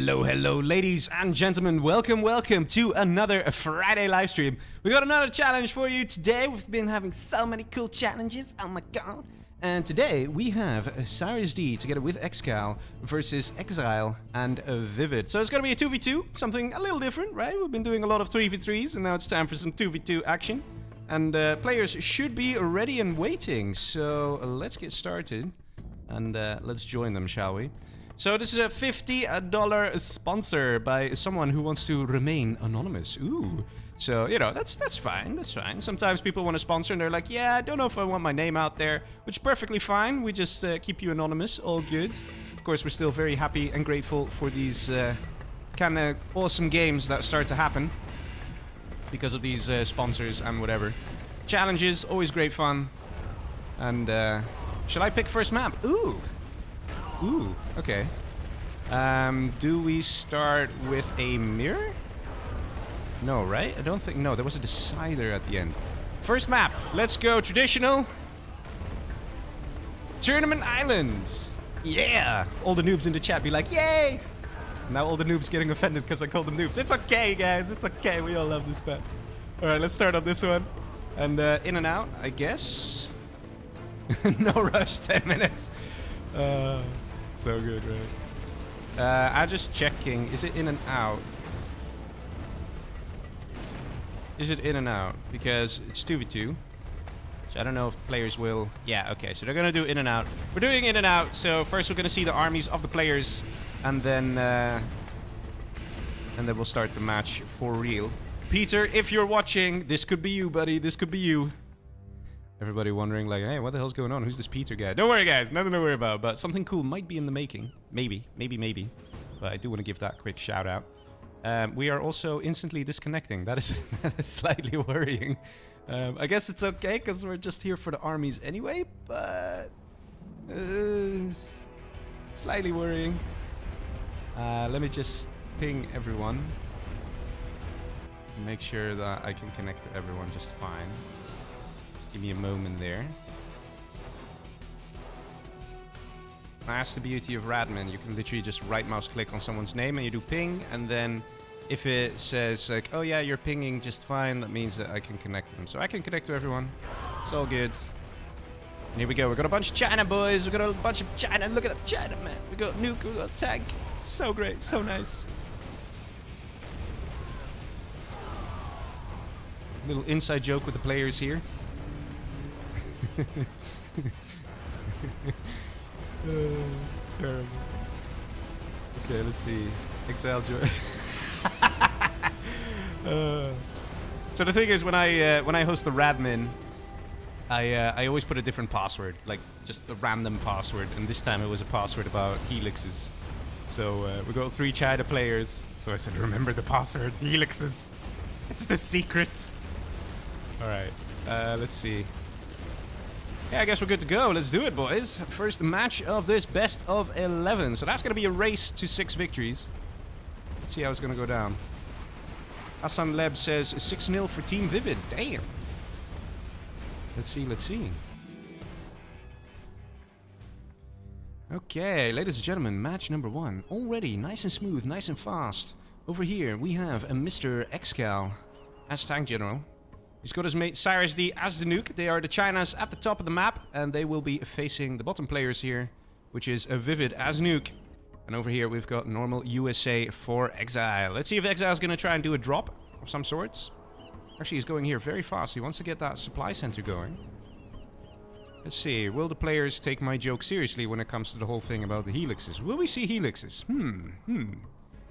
Hello, ladies and gentlemen. Welcome to another Friday live stream. We got another challenge for you today. We've been having so many cool challenges. Oh my god. And today we have CirezD together with ExCaL versus ExiLe and ViViD. So it's gonna be a 2v2, something a little different, right? We've been doing a lot of 3v3s and now it's time for some 2v2 action. And players should be ready and waiting. So let's get started and let's join them, shall we? So this is a $50 sponsor by someone who wants to remain anonymous. Ooh. So, you know, that's fine, that's fine. Sometimes people want to sponsor and they're like, yeah, I don't know if I want my name out there, which is perfectly fine. We just keep you anonymous, all good. Of course, we're still very happy and grateful for these kind of awesome games that start to happen because of these sponsors and whatever. Challenges, always great fun. And shall I pick first map? Ooh. Ooh, okay. Do we start with a mirror? No, right? I don't think... No, there was a decider at the end. First map. Let's go. Traditional. Tournament Islands. Yeah. All the noobs in the chat be like, yay! Now all the noobs getting offended because I called them noobs. It's okay, guys. It's okay. We all love this map. Alright, let's start on this one. And in and out, I guess. No rush, 10 minutes. So good, right? I'm just checking. Is it in and out? Is it in and out? Because it's 2v2. So I don't know if the players will... Yeah, okay. So they're going to do in and out. We're doing in and out. So first we're going to see the armies of the players. And then we'll start the match for real. Peter, if you're watching, this could be you, buddy. This could be you. Everybody wondering like, hey, what the hell's going on? Who's this Peter guy? Don't worry, guys. Nothing to worry about. But something cool might be in the making. Maybe. But I do want to give that quick shout out. We are also instantly disconnecting. That is slightly worrying. I guess it's okay because we're just here for the armies anyway. But slightly worrying. Let me just ping everyone. Make sure that I can connect to everyone just fine. Give me a moment there. That's the beauty of Radman. You can literally just right mouse click on someone's name and you do ping, and then if it says like, oh yeah, you're pinging just fine, that means that I can connect to them. So I can connect to everyone. It's all good. And here we go. We got a bunch of China boys. We got a bunch of China. Look at that China, man. We got nuke. We got tank. So great. So nice. Little inside joke with the players here. Terrible. Okay, let's see. ExCaL So the thing is, when I host the Radmin, I always put a different password, like just a random password, and this time it was a password about helixes. So we got 3 China players. So I said, remember the password, helixes. It's the secret. All right. Let's see. Yeah, I guess we're good to go. Let's do it, boys. First match of this best of 11. So that's going to be a race to 6 victories. Let's see how it's going to go down. Hassan Leb says 6-0 for Team ViViD. Damn. Let's see. Okay, ladies and gentlemen, match number 1. Already nice and smooth, nice and fast. Over here, we have a Mr. ExCaL as Tank General. He's got his mate CirezD as the nuke. They are the Chinas at the top of the map, and they will be facing the bottom players here, which is a ViViD as nuke. And over here we've got normal USA for ExiLe. Let's see if ExiLe is going to try and do a drop of some sorts. Actually, he's going here very fast. He wants to get that supply center going. Let's see. Will the players take my joke seriously when it comes to the whole thing about the helixes? Will we see helixes?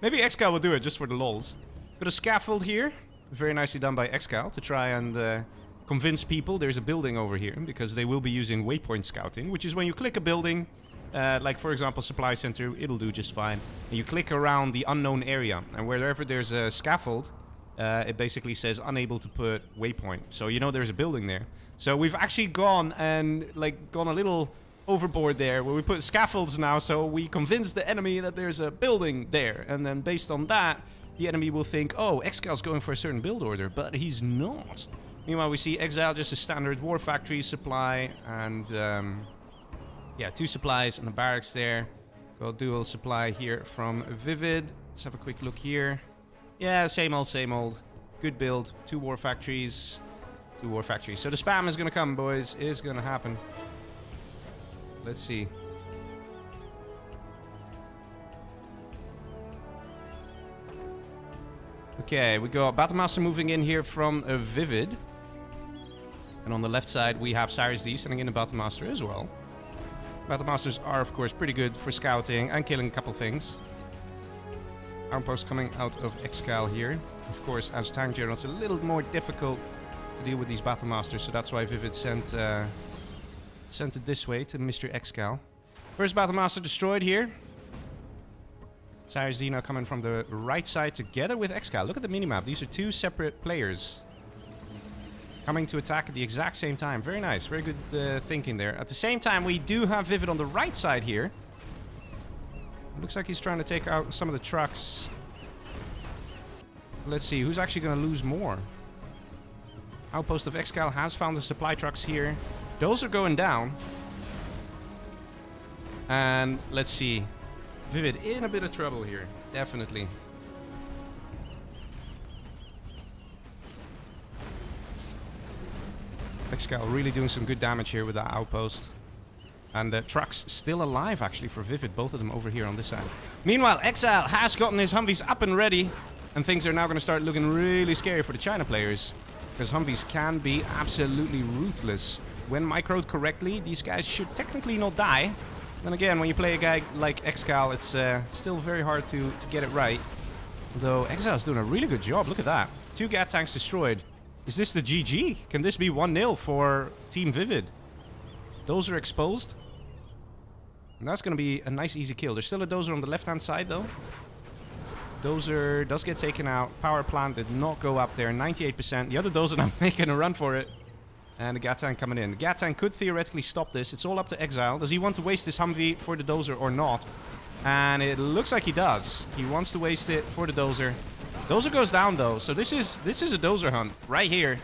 Maybe ExCaL will do it just for the lols. Got a scaffold here. Very nicely done by ExCaL to try and convince people there's a building over here, because they will be using waypoint scouting, which is when you click a building, like for example supply center, it'll do just fine. And you click around the unknown area, and wherever there's a scaffold, it basically says unable to put waypoint. So you know there's a building there. So we've actually gone a little overboard there, where we put scaffolds now, so we convince the enemy that there's a building there, and then based on that, the enemy will think, oh, ExCal's going for a certain build order, but he's not. Meanwhile, we see ExiLe just a standard war factory supply, and yeah, 2 supplies and a barracks there. Got dual supply here from ViViD. Let's have a quick look here. Yeah, same old, same old. Good build. 2 war factories. 2 war factories. So the spam is gonna come, boys. Is gonna happen. Let's see. Okay, we got Battlemaster moving in here from ViViD. And on the left side, we have CirezD sending in a Battlemaster as well. Battlemasters are, of course, pretty good for scouting and killing a couple things. Outpost coming out of ExCaL here. Of course, as tank general, it's a little more difficult to deal with these Battlemasters, so that's why ViViD sent it this way to Mr. ExCaL. First Battlemaster destroyed here. CirezD now coming from the right side together with ExCaL. Look at the minimap. These are 2 separate players coming to attack at the exact same time. Very nice. Very good thinking there. At the same time, we do have ViViD on the right side here. Looks like he's trying to take out some of the trucks. Let's see. Who's actually going to lose more? Outpost of ExCaL has found the supply trucks here. Those are going down. And let's see. ViViD in a bit of trouble here. Definitely. ExCaL really doing some good damage here with that outpost. And the trucks still alive, actually, for ViViD. Both of them over here on this side. Meanwhile, ExCaL has gotten his Humvees up and ready. And things are now going to start looking really scary for the China players. Because Humvees can be absolutely ruthless. When microed correctly, these guys should technically not die. Then again, when you play a guy like ExCaL, it's still very hard to get it right. Although ExCaL is doing a really good job. Look at that. 2 Gat tanks destroyed. Is this the GG? Can this be 1-0 for Team ViViD? Those are exposed. And that's going to be a nice, easy kill. There's still a dozer on the left-hand side, though. Dozer does get taken out. Power plant did not go up there. 98%. The other dozer now making a run for it. And the Gat tank coming in. The Gat tank could theoretically stop this. It's all up to ExILE. Does he want to waste his Humvee for the dozer or not? And it looks like he does. He wants to waste it for the dozer. Dozer goes down, though. So this is a dozer hunt right here.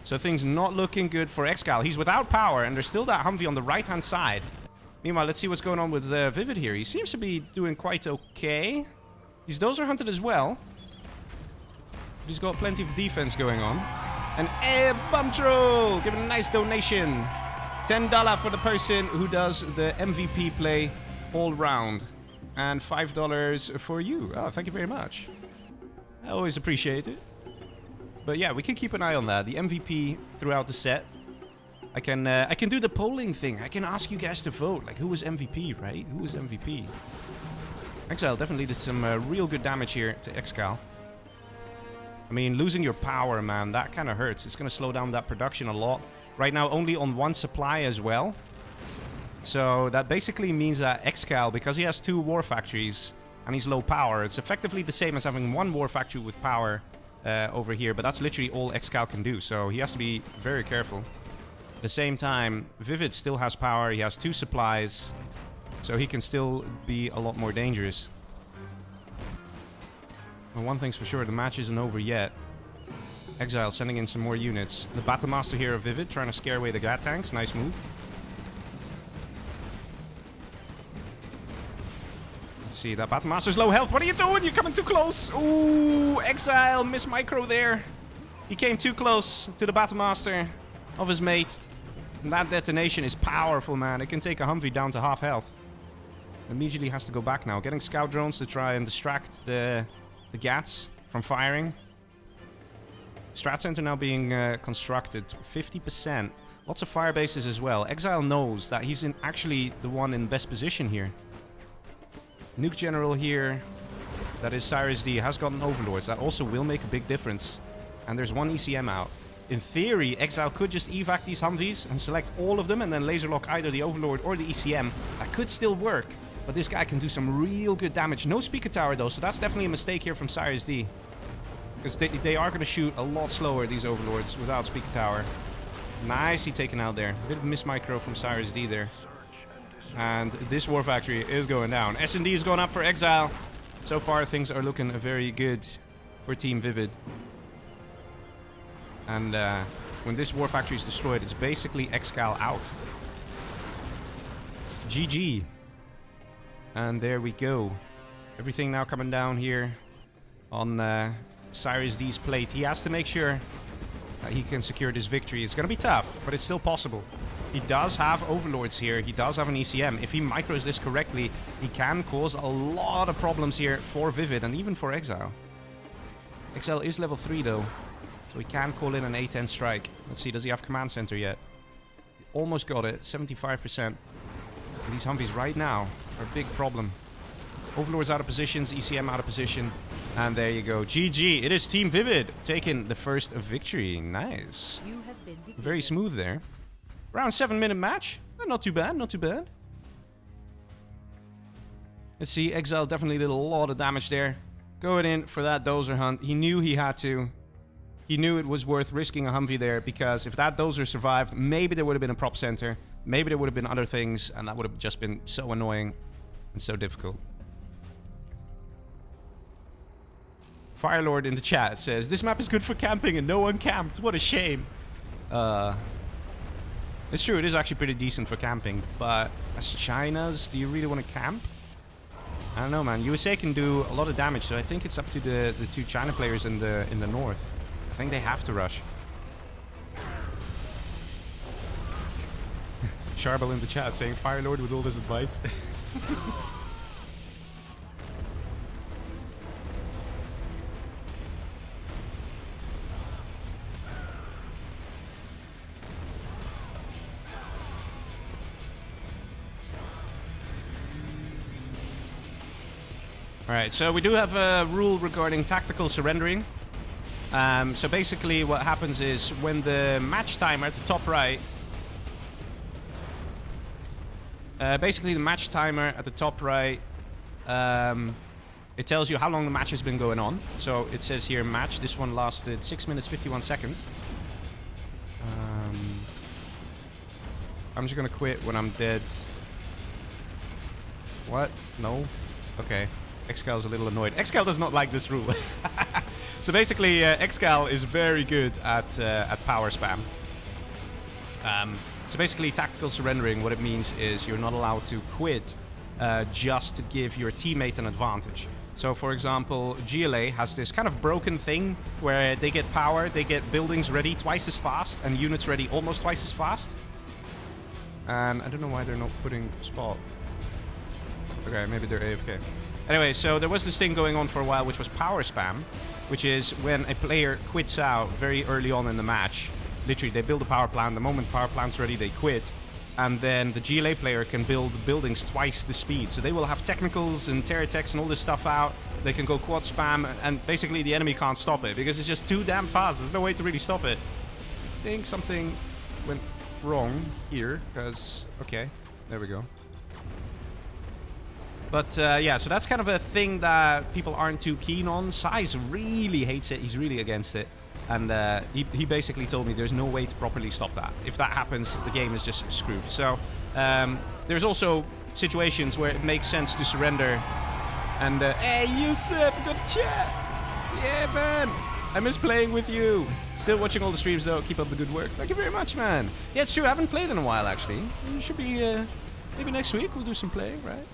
So things not looking good for ExCaL. He's without power, and there's still that Humvee on the right-hand side. Meanwhile, let's see what's going on with ViViD here. He seems to be doing quite okay. He's dozer hunted as well. He's got plenty of defense going on. And bum troll! Give him a nice donation. $10 for the person who does the MVP play all round. And $5 for you. Oh, thank you very much. I always appreciate it. But yeah, we can keep an eye on that. The MVP throughout the set. I can do the polling thing. I can ask you guys to vote. Like, who was MVP, right? Who was MVP? ExILE definitely did some real good damage here to ExCaL. I mean, losing your power, man, that kind of hurts. It's going to slow down that production a lot. Right now, only on 1 supply as well. So that basically means that ExCaL, because he has 2 war factories and he's low power, it's effectively the same as having 1 war factory with power over here. But that's literally all ExCaL can do. So he has to be very careful. At the same time, ViViD still has power. He has 2 supplies. So he can still be a lot more dangerous. Well, one thing's for sure, the match isn't over yet. ExILE sending in some more units. The Battlemaster here of ViViD trying to scare away the Gat tanks. Nice move. Let's see, that Battlemaster's low health. What are you doing? You're coming too close. Ooh, ExILE missed micro there. He came too close to the Battlemaster of his mate. And that detonation is powerful, man. It can take a Humvee down to half health. Immediately has to go back now. Getting scout drones to try and distract the Gats from firing. Strat center now being constructed. 50%. Lots of fire bases as well. ExILE knows that he's actually the one in best position here. Nuke general here. That is CirezD. Has gotten overlords. That also will make a big difference. And there's 1 ECM out. In theory, ExILE could just evac these Humvees and select all of them and then laser lock either the Overlord or the ECM. That could still work, but this guy can do some real good damage. No speaker tower though, so that's definitely a mistake here from CirezD. Because they are going to shoot a lot slower, these Overlords, without speaker tower. Nicely taken out there. A bit of a miss micro from CirezD there. And this war factory is going down. S&D is going up for ExILE. So far, things are looking very good for Team ViViD. And when this war factory is destroyed, it's basically ExCaL out. GG. And there we go. Everything now coming down here on CirezD's plate. He has to make sure that he can secure this victory. It's going to be tough, but it's still possible. He does have overlords here. He does have an ECM. If he micros this correctly, he can cause a lot of problems here for ViViD and even for ExILe. ExILe is level 3 though, so he can call in an A10 strike. Let's see, does he have command center yet? He almost got it, 75%. And these Humvees right now are a big problem. Overlords out of positions, ECM out of position. And there you go. GG. It is Team ViViD taking the first victory. Nice. Very smooth there. Around 7-minute match. Not too bad, not too bad. Let's see, ExILe definitely did a lot of damage there. Going in for that dozer hunt. He knew he had to. He knew it was worth risking a Humvee there, because if that dozer survived, maybe there would have been a prop center. Maybe there would have been other things, and that would have just been so annoying and so difficult. Firelord in the chat says, this map is good for camping and no one camped. What a shame. It's true, it is actually pretty decent for camping, but as China's, do you really want to camp? I don't know, man. USA can do a lot of damage, so I think it's up to the two China players in the north. I think they have to rush. Charbel in the chat saying, Firelord with all this advice. Alright, so we do have a rule regarding tactical surrendering. So basically what happens is when the match timer at the top right... it tells you how long the match has been going on. So it says here match. This one lasted 6 minutes 51 seconds. I'm just gonna quit when I'm dead. What? No? Okay. ExCaL's a little annoyed. ExCaL does not like this rule. So basically, ExCaL is very good at power spam. So basically, tactical surrendering, what it means is you're not allowed to quit just to give your teammate an advantage. So for example, GLA has this kind of broken thing where they get power, they get buildings ready twice as fast, and units ready almost twice as fast. And I don't know why they're not putting spot. Okay, maybe they're AFK. Anyway, so there was this thing going on for a while, which was power spam, which is when a player quits out very early on in the match. Literally, they build a power plant. The moment the power plant's ready, they quit. And then the GLA player can build buildings twice the speed. So they will have technicals and terratechs and all this stuff out. They can go quad spam, and basically the enemy can't stop it, because it's just too damn fast. There's no way to really stop it. I think something went wrong here, because... Okay, there we go. But yeah, so that's kind of a thing that people aren't too keen on. Size really hates it. He's really against it. And he basically told me there's no way to properly stop that. If that happens, the game is just screwed. So there's also situations where it makes sense to surrender. And hey, Yusuf, good chat. Yeah, man. I miss playing with you. Still watching all the streams, though. Keep up the good work. Thank you very much, man. Yeah, it's true. I haven't played in a while, actually. It should be... maybe next week we'll do some playing, right?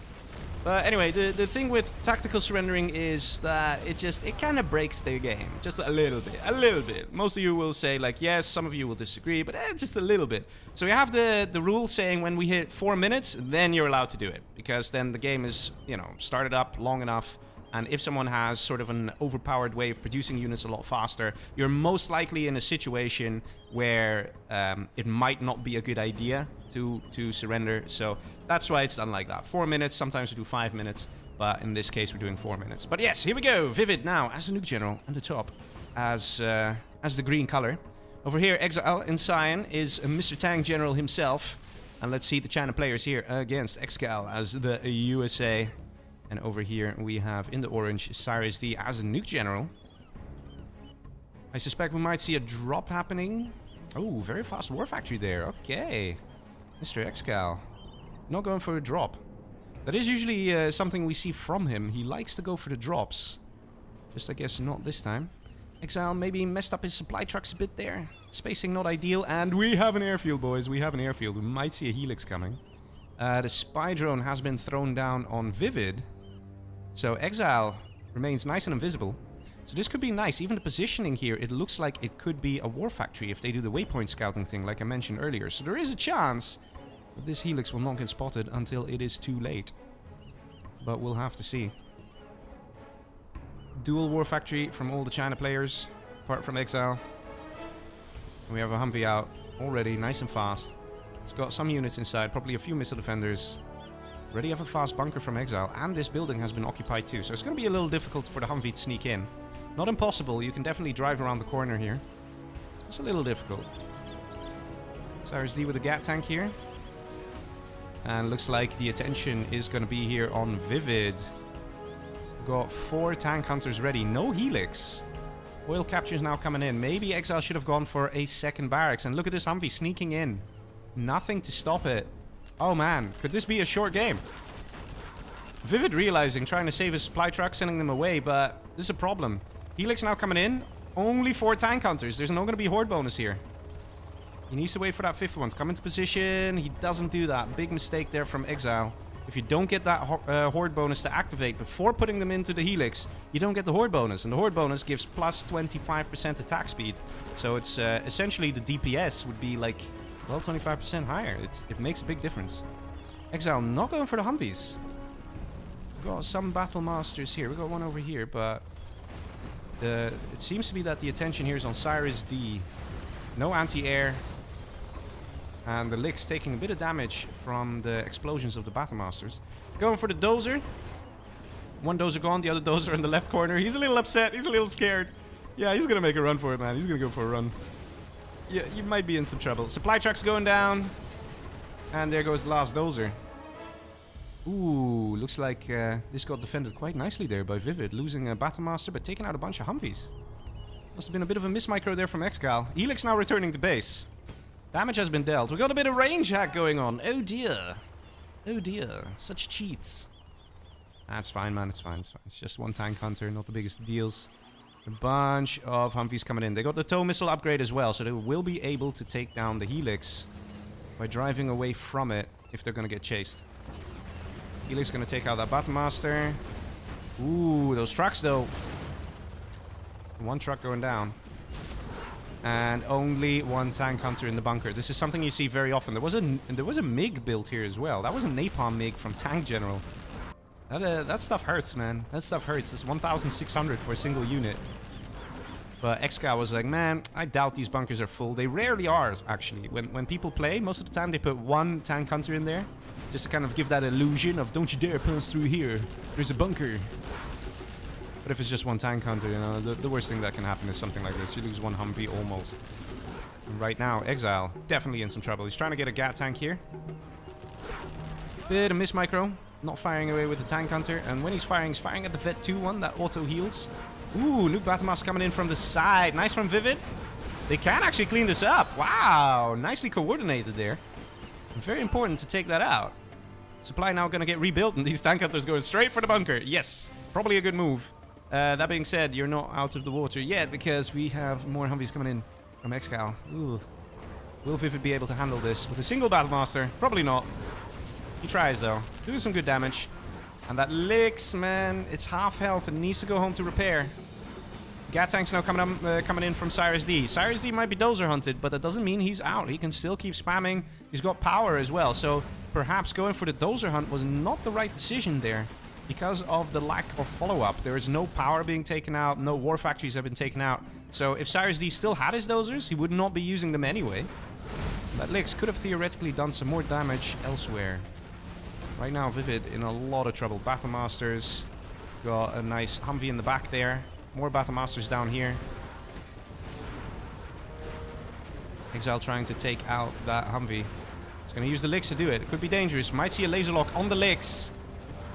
But anyway, the thing with tactical surrendering is that it kind of breaks the game. Just a little bit. Most of you will say, like, yes, some of you will disagree, but just a little bit. So we have the rule saying when we hit 4 minutes, then you're allowed to do it. Because then the game is, you know, started up long enough. And if someone has sort of an overpowered way of producing units a lot faster, you're most likely in a situation where it might not be a good idea to surrender. So that's why it's done like that. 4 minutes, sometimes we do 5 minutes, but in this case we're doing 4 minutes. But yes, here we go. ViViD now as a nuke general on the top as the green color. Over here, ExILE in cyan is Mr. Tank General himself. And let's see the China players here against ExCaL as the USA. And over here we have in the orange CirezD as a nuke general. I suspect we might see a drop happening. Oh, very fast war factory there. Okay. Mr. ExCaL. Not going for a drop. That is usually something we see from him. He likes to go for the drops. Just I guess not this time. ExILE maybe messed up his supply trucks a bit there. Spacing not ideal. And we have an airfield, boys. We have an airfield. We might see a helix coming. The spy drone has been thrown down on ViViD. So ExiLe remains nice and invisible. So this could be nice. Even the positioning here, it looks like it could be a war factory if they do the waypoint scouting thing like I mentioned earlier. So there is a chance that this helix will not get spotted until it is too late. But we'll have to see. Dual war factory from all the China players, apart from ExiLe. And we have a Humvee out already, nice and fast. It's got some units inside, probably a few missile defenders. Already have a fast bunker from ExiLe, and this building has been occupied too. So it's going to be a little difficult for the Humvee to sneak in. Not impossible, you can definitely drive around the corner here. It's a little difficult. CirezD with a Gat tank here. And looks like the attention is going to be here on ViViD. Got 4 tank hunters ready, no helix. Oil capture is now coming in. Maybe ExiLe should have gone for a second barracks. And look at this Humvee sneaking in. Nothing to stop it. Oh man, could this be a short game? ViViD realizing, trying to save his supply truck, sending them away, but this is a problem. Helix now coming in. Only 4 tank hunters. There's no going to be horde bonus here. He needs to wait for that 5th one to come into position. He doesn't do that. Big mistake there from ExiLe. If you don't get that horde bonus to activate before putting them into the helix, you don't get the horde bonus. And the horde bonus gives plus 25% attack speed. So it's essentially the DPS would be like, well, 25% higher. It makes a big difference. ExiLe not going for the Humvees. We've got some battle masters here. We've got one over here, but it seems to be that the attention here is on CirezD. No anti-air. And the Licks taking a bit of damage from the explosions of the Battlemasters. Going for the dozer. One dozer gone, the other dozer in the left corner. He's a little upset, he's a little scared. Yeah, he's gonna make a run for it, man. He's gonna go for a run. Yeah, you might be in some trouble. Supply truck's going down. And there goes the last dozer. Ooh, looks like this got defended quite nicely there by ViViD. Losing a Battlemaster, but taking out a bunch of Humvees. Must have been a bit of a mismicro there from ExCaL. Helix now returning to base. Damage has been dealt. We got a bit of range hack going on. Oh dear. Oh dear. Such cheats. That's fine, man. It's fine. It's fine. It's just 1 tank hunter. Not the biggest deals. A bunch of Humvees coming in. They got the tow missile upgrade as well. So they will be able to take down the Helix by driving away from it if they're going to get chased. Helix going to take out that Battlemaster. Ooh, those trucks though. 1 truck going down. And only 1 tank hunter in the bunker. This is something you see very often. There was a MiG built here as well. That was a napalm MiG from Tank General. That stuff hurts, man. That stuff hurts. It's 1,600 for a single unit. But ExCaL was like, man, I doubt these bunkers are full. They rarely are, actually. When people play, most of the time they put 1 tank hunter in there. Just to kind of give that illusion of, don't you dare pass through here. There's a bunker. But if it's just 1 tank hunter, you know, the worst thing that can happen is something like this. You lose 1 Humvee almost. And right now, ExiLe definitely in some trouble. He's trying to get a Gat tank here. Bit of mismicro. Not firing away with the tank hunter. And when he's firing at the Vet 2 one that auto heals. Ooh, Nuke Battlemaster coming in from the side. Nice from ViViD. They can actually clean this up. Wow, nicely coordinated there. Very important to take that out. Supply now going to get rebuilt, and these tank hunters going straight for the bunker. Yes, probably a good move. That being said, you're not out of the water yet because we have more Humvees coming in from ExCaL. Ooh. Will ViViD be able to handle this with a single Battlemaster? Probably not. He tries though. Doing some good damage. And that licks, man. It's half health and needs to go home to repair. Gat tank's now coming in from CirezD. CirezD might be dozer hunted, but that doesn't mean he's out. He can still keep spamming. He's got power as well. So perhaps going for the dozer hunt was not the right decision there. Because of the lack of follow-up. There is no power being taken out. No war factories have been taken out. So if CirezD still had his dozers, he would not be using them anyway. That Licks could have theoretically done some more damage elsewhere. Right now, ViViD in a lot of trouble. Battlemasters. Got a nice Humvee in the back there. More Battlemasters down here. ExILE trying to take out that Humvee. He's going to use the Licks to do it. It could be dangerous. Might see a laser lock on the Licks.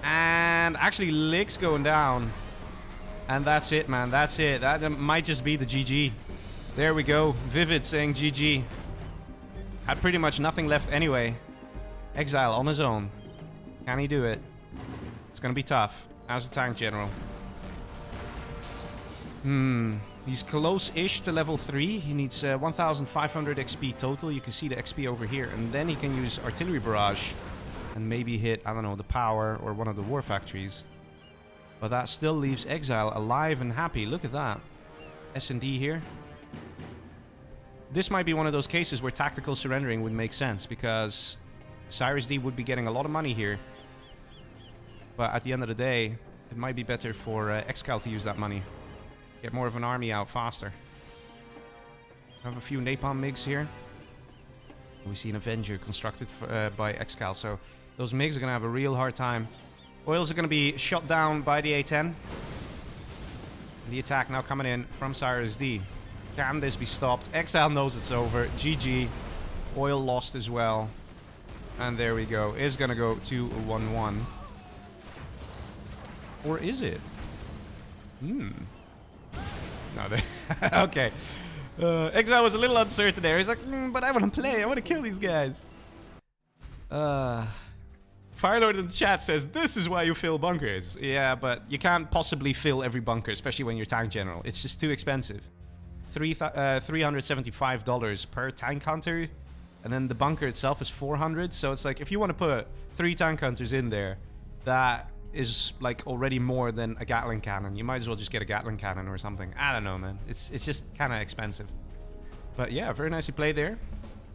And actually Licks going down. And that's it, man. That's it. That might just be the GG. There we go. ViViD saying GG. Had pretty much nothing left anyway. ExILE on his own. Can he do it? It's going to be tough. As a tank general. He's close-ish to level 3. He needs 1,500 XP total. You can see the XP over here. And then he can use artillery barrage. and maybe hit, I don't know, the power or one of the war factories. But that still leaves ExiLe alive and happy. Look at that. S&D here. This might be one of those cases where tactical surrendering would make sense, because CirezD would be getting a lot of money here. But at the end of the day, it might be better for ExCaL to use that money. Get more of an army out faster. I have a few napalm MiGs here. We see an Avenger constructed by ExCaL, so those MiGs are going to have a real hard time. Oils are going to be shot down by the A-10. And the attack now coming in from CirezD. Can this be stopped? ExCaL knows it's over. GG. Oil lost as well. And there we go. Is going to go to 1-1. Or is it? No, okay. ExCaL was a little uncertain there. He's like, but I want to play. I want to kill these guys. Firelord in the chat says, this is why you fill bunkers. Yeah, but you can't possibly fill every bunker, especially when you're tank general. It's just too expensive. $375 per tank hunter. And then the bunker itself is $400. So it's like, if you want to put 3 tank hunters in there, that is like already more than a Gatling cannon. You might as well just get a Gatling cannon or something. I don't know, man. It's just kind of expensive. But yeah, very nicely played there.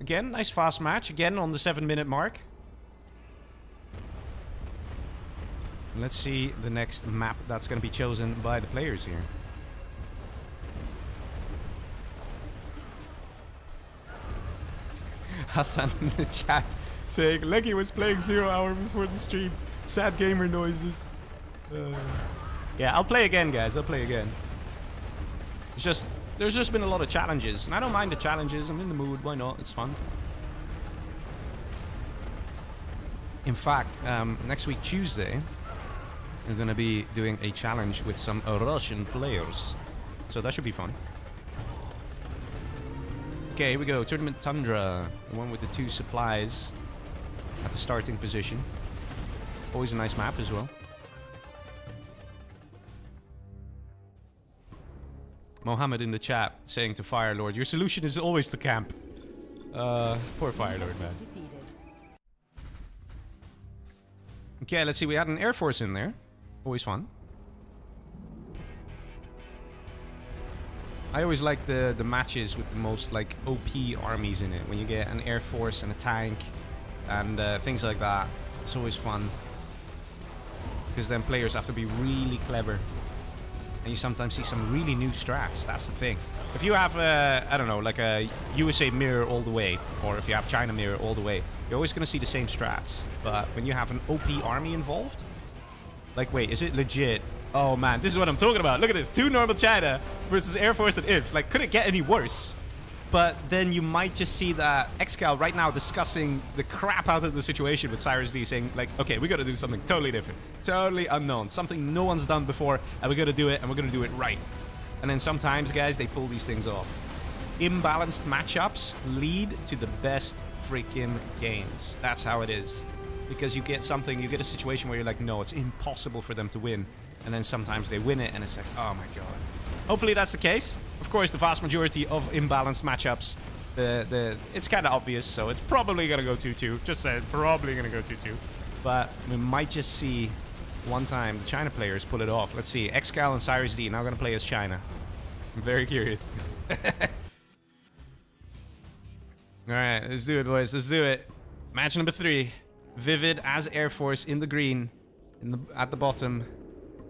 Again, nice fast match. Again, on the 7-minute mark. Let's see the next map that's going to be chosen by the players here. Hassan in the chat saying, Leggy was playing 0 hour before the stream. Sad gamer noises. Yeah, I'll play again, guys. I'll play again. There's just been a lot of challenges. And I don't mind the challenges. I'm in the mood. Why not? It's fun. In fact, next week, Tuesday, we're going to be doing a challenge with some Russian players. So that should be fun. Okay, here we go. Tournament Tundra. The one with the 2 supplies at the starting position. Always a nice map as well. Mohammed in the chat saying to Firelord, your solution is always to camp. Poor Firelord, man. Okay, let's see. We had an Air Force in there. Always fun. I always like the matches with the most like OP armies in it. When you get an Air Force and a tank and things like that. It's always fun. Because then players have to be really clever. And you sometimes see some really new strats. That's the thing. If you have, I don't know, like a USA mirror all the way, or if you have China mirror all the way, you're always going to see the same strats. But when you have an OP army involved, like, wait, is it legit? Oh man, this is what I'm talking about. Look at this. 2 normal China versus Air Force and IF. Like, could it get any worse? But then you might just see that ExCaL right now discussing the crap out of the situation with CirezD, saying like, okay, we got to do something totally different, totally unknown, something no one's done before, and we're going to do it, and we're going to do it right. And then sometimes, guys, they pull these things off. Imbalanced matchups lead to the best freaking games. That's how it is. Because you get something, you get a situation where you're like, no, it's impossible for them to win. And then sometimes they win it, and it's like, oh my god. Hopefully that's the case. Of course, the vast majority of imbalanced matchups, it's kind of obvious, so it's probably going to go 2-2. Just said, probably going to go 2-2. But we might just see one time the China players pull it off. Let's see. ExCaL and CirezD now going to play as China. I'm very curious. Alright, let's do it, boys. Let's do it. Match number 3. ViViD as Air Force in the green at the bottom.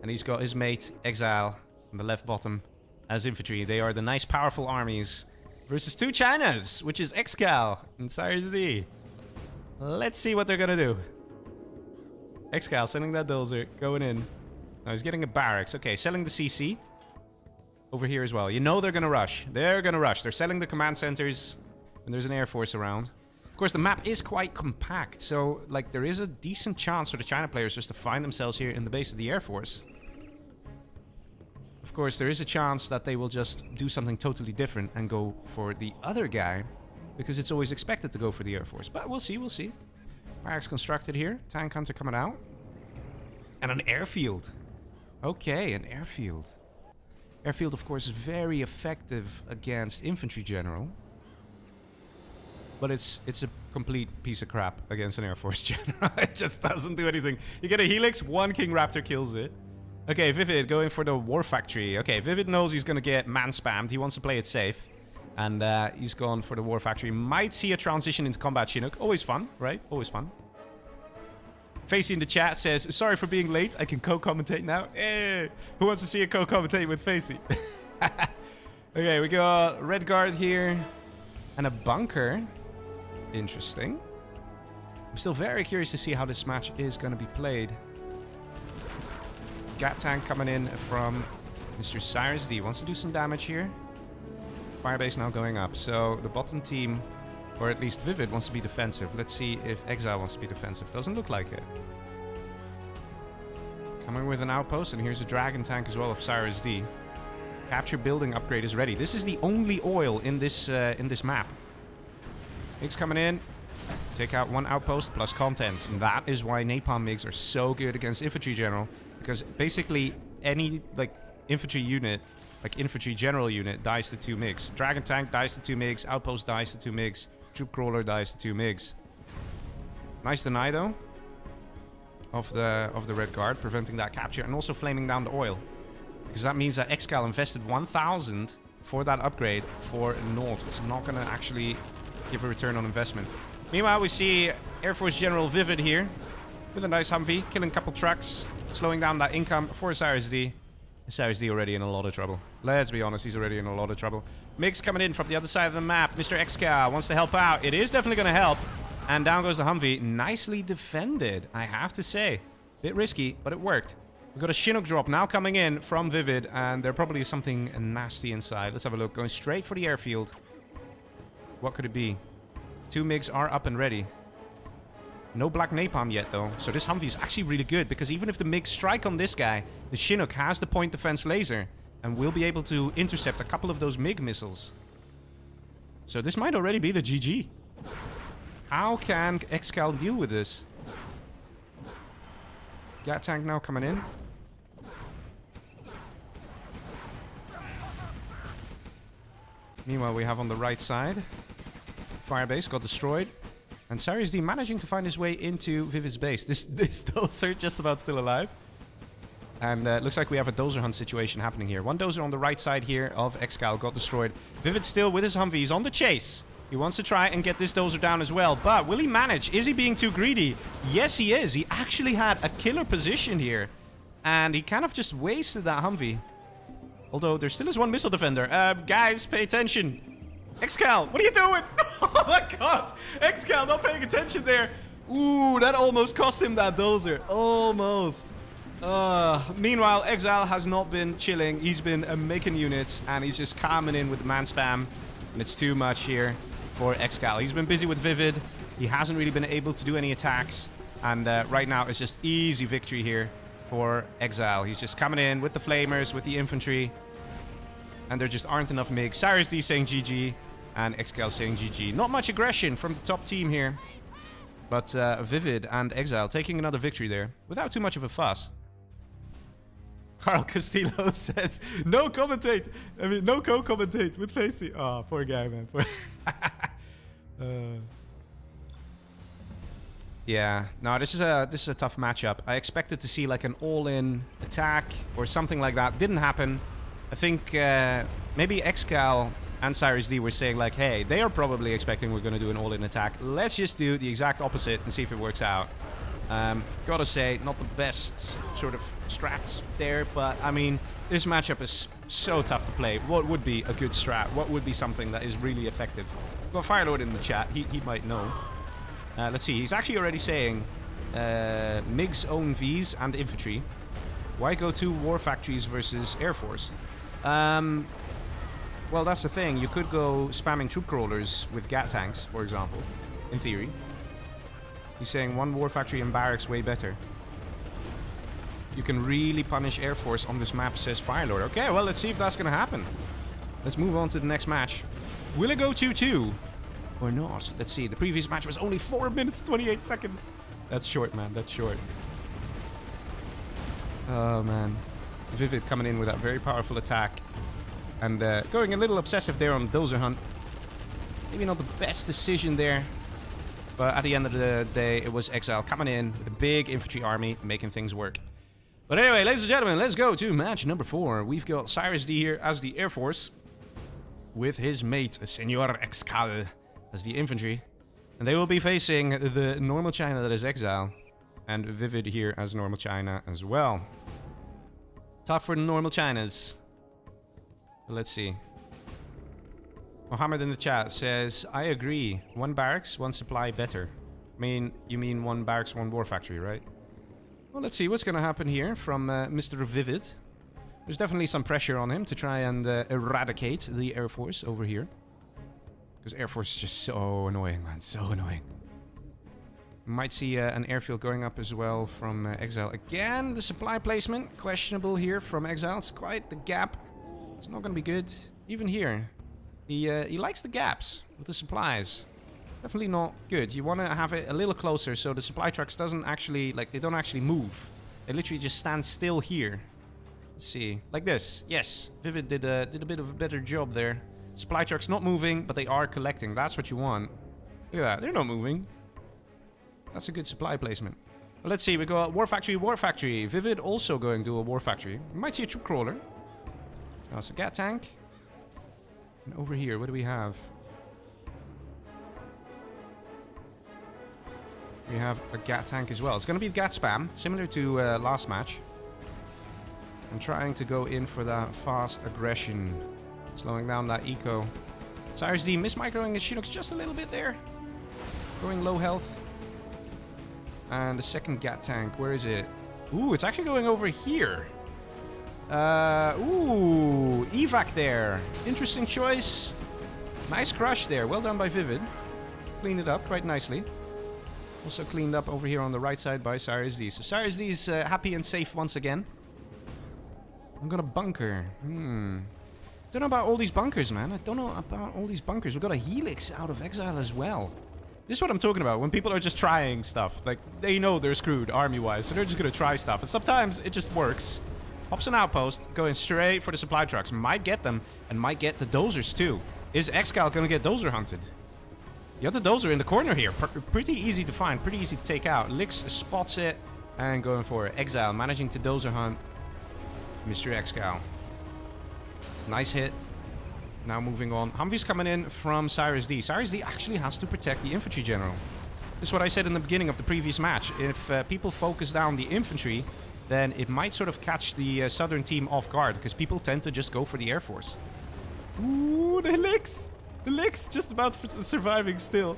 And he's got his mate, ExiLe, on the left bottom as infantry. They are the nice, powerful armies versus 2 Chinas, which is ExCaL and CirezD. Let's see what they're going to do. ExCaL sending that dozer, going in. Now he's getting a barracks. Okay, selling the CC. Over here as well. You know they're going to rush. They're going to rush. They're selling the command centers when there's an Air Force around. Of course, the map is quite compact, so like there is a decent chance for the China players just to find themselves here in the base of the Air Force. Of course, there is a chance that they will just do something totally different and go for the other guy, because it's always expected to go for the Air Force. But we'll see, we'll see. Barracks constructed here. Tank hunter coming out. And an airfield. Okay, an airfield. Airfield, of course, is very effective against infantry general. But it's a complete piece of crap against an Air Force general. It just doesn't do anything. You get a Helix, one King Raptor kills it. Okay, ViViD going for the War Factory. Okay, ViViD knows he's gonna get man spammed. He wants to play it safe. And he's gone for the War Factory. Might see a transition into combat Chinook. Always fun, right? Always fun. Facey in the chat says, sorry for being late. I can co-commentate now. Hey, who wants to see a co-commentate with Facey? Okay, we got Red Guard here. And a bunker. Interesting. I'm still very curious to see how this match is going to be played. Gat tank coming in from Mr. CirezD. Wants to do some damage here. Firebase now going up. So the bottom team, or at least ViViD, wants to be defensive. Let's see if ExILe wants to be defensive. Doesn't look like it. Coming with an outpost, and here's a dragon tank as well of CirezD. Capture building upgrade is ready. This is the only oil in this map. MiGs coming in. Take out one outpost plus contents. And that is why napalm MiGs are so good against infantry general. Because basically any infantry unit, like infantry general unit, dies to 2 MiGs. Dragon tank dies to 2 MiGs. Outpost dies to 2 MiGs. Troop crawler dies to 2 MiGs. Nice deny though of the Red Guard, preventing that capture, and also flaming down the oil. Because that means that ExCaL invested 1,000 for that upgrade for naught. It's not going to actually give a return on investment. Meanwhile, we see Air Force General ViViD here with a nice Humvee, killing a couple trucks, slowing down that income for CirezD. CirezD already in a lot of trouble. Let's be honest, he's already in a lot of trouble. MiGs coming in from the other side of the map. Mr. ExCaL wants to help out. It is definitely going to help. And down goes the Humvee. Nicely defended, I have to say. Bit risky, but it worked. We've got a Chinook drop now coming in from ViViD, and there probably is something nasty inside. Let's have a look. Going straight for the airfield. What could it be? 2 MiGs are up and ready. No black napalm yet, though. So this Humvee is actually really good, because even if the MiGs strike on this guy, the Chinook has the point defense laser and will be able to intercept a couple of those MiG missiles. So this might already be the GG. How can ExCaL deal with this? Gat tank now coming in. Meanwhile, we have on the right side, Firebase got destroyed. And CirezD managing to find his way into ViViD's base. This dozer just about still alive. And looks like we have a dozer hunt situation happening here. One dozer on the right side here of ExCaL got destroyed. ViViD still with his Humvee. He's on the chase. He wants to try and get this dozer down as well. But will he manage? Is he being too greedy? Yes, he is. He actually had a killer position here. And he kind of just wasted that Humvee. Although there still is one missile defender. Guys, pay attention. ExCaL, what are you doing? Oh my god. ExCaL not paying attention there. Ooh, that almost cost him that dozer. Almost. Meanwhile, ExILe has not been chilling. He's been making units, and he's just coming in with the man spam. And it's too much here for ExCaL. He's been busy with ViViD. He hasn't really been able to do any attacks. And right now, it's just easy victory here for ExILe. He's just coming in with the flamers, with the infantry. And there just aren't enough MiGs. CirezD saying GG, and ExCaL saying GG. Not much aggression from the top team here. But ViViD and ExILe taking another victory there, without too much of a fuss. Carl Castillo says, no commentate. I mean, no co-commentate with Facey. Oh, poor guy, man. Poor yeah, no, this is a tough matchup. I expected to see like an all-in attack or something like that. Didn't happen. I think maybe ExCaL and CirezD were saying like, hey, they are probably expecting we're going to do an all-in attack. Let's just do the exact opposite and see if it works out. Gotta say, not the best sort of strats there, but I mean, this matchup is so tough to play. What would be a good strat? What would be something that is really effective? We've got Firelord in the chat. He might know. Let's see. He's actually already saying MiGs own Vs and infantry. Why go to war factories versus Air Force? Well, that's the thing. You could go spamming troop crawlers with gat tanks, for example, in theory. He's saying one war factory and barracks way better. You can really punish Air Force on this map, says Firelord. Okay, well, let's see if that's going to happen. Let's move on to the next match. Will it go 2-2 or not? Let's see. The previous match was only 4 minutes, 28 seconds. That's short, man. That's short. Oh, man. ViViD coming in with that very powerful attack. And going a little obsessive there on Dozer Hunt. Maybe not the best decision there. But at the end of the day, it was ExILe coming in with a big infantry army, making things work. But anyway, ladies and gentlemen, let's go to match number 4. We've got CirezD here as the Air Force, with his mate, Senor ExCaL, as the infantry. And they will be facing the normal China that is ExILe, and ViViD here as normal China as well. Tough for the normal Chinas. Let's see. Mohammed in the chat says, I agree. 1 barracks, 1 supply better. I mean, you mean 1 barracks, 1 war factory, right? Well, let's see what's going to happen here from Mr. ViViD. There's definitely some pressure on him to try and eradicate the Air Force over here. Because Air Force is just so annoying, man. So annoying. Might see an airfield going up as well from ExILe. Again, the supply placement. Questionable here from ExILe. It's quite the gap. It's not going to be good. Even here. He likes the gaps with the supplies. Definitely not good. You want to have it a little closer so the supply trucks doesn't actually, like, they don't actually move. They literally just stand still here. Let's see. Like this. Yes. ViViD did a bit of a better job there. Supply trucks not moving, but they are collecting. That's what you want. Look at that. They're not moving. That's a good supply placement. Well, let's see. We got War Factory, War Factory. ViViD also going to a War Factory. We might see a troop crawler. That's a gat tank. And over here, what do we have? We have a gat tank as well. It's going to be gat spam, similar to last match. I'm trying to go in for that fast aggression. Slowing down that eco. CirezD mismicroing his Chinooks just a little bit there. Going low health. And the second gat tank, where is it? Ooh, it's actually going over here. Ooh, evac there. Interesting choice. Nice crush there. Well done by ViViD. Cleaned it up quite nicely. Also cleaned up over here on the right side by CirezD. So CirezD is happy and safe once again. I'm gonna bunker. Don't know about all these bunkers, man. I don't know about all these bunkers. We've got a helix out of ExILe as well. This is what I'm talking about. When people are just trying stuff. Like, they know they're screwed army-wise. So they're just gonna try stuff. And sometimes it just works. Pops an outpost. Going straight for the supply trucks. Might get them. And might get the dozers too. Is ExCaL gonna get dozer hunted? You have the dozer in the corner here. Pretty easy to find. Pretty easy to take out. Lix spots it. And going for it. ExILe managing to dozer hunt Mr. ExCaL. Nice hit. Now moving on. Humvee's coming in from CirezD. CirezD actually has to protect the infantry general. This is what I said in the beginning of the previous match. If people focus down the infantry, then it might sort of catch the southern team off guard. Because people tend to just go for the Air Force. Ooh, the Lix! The Lix just about surviving still.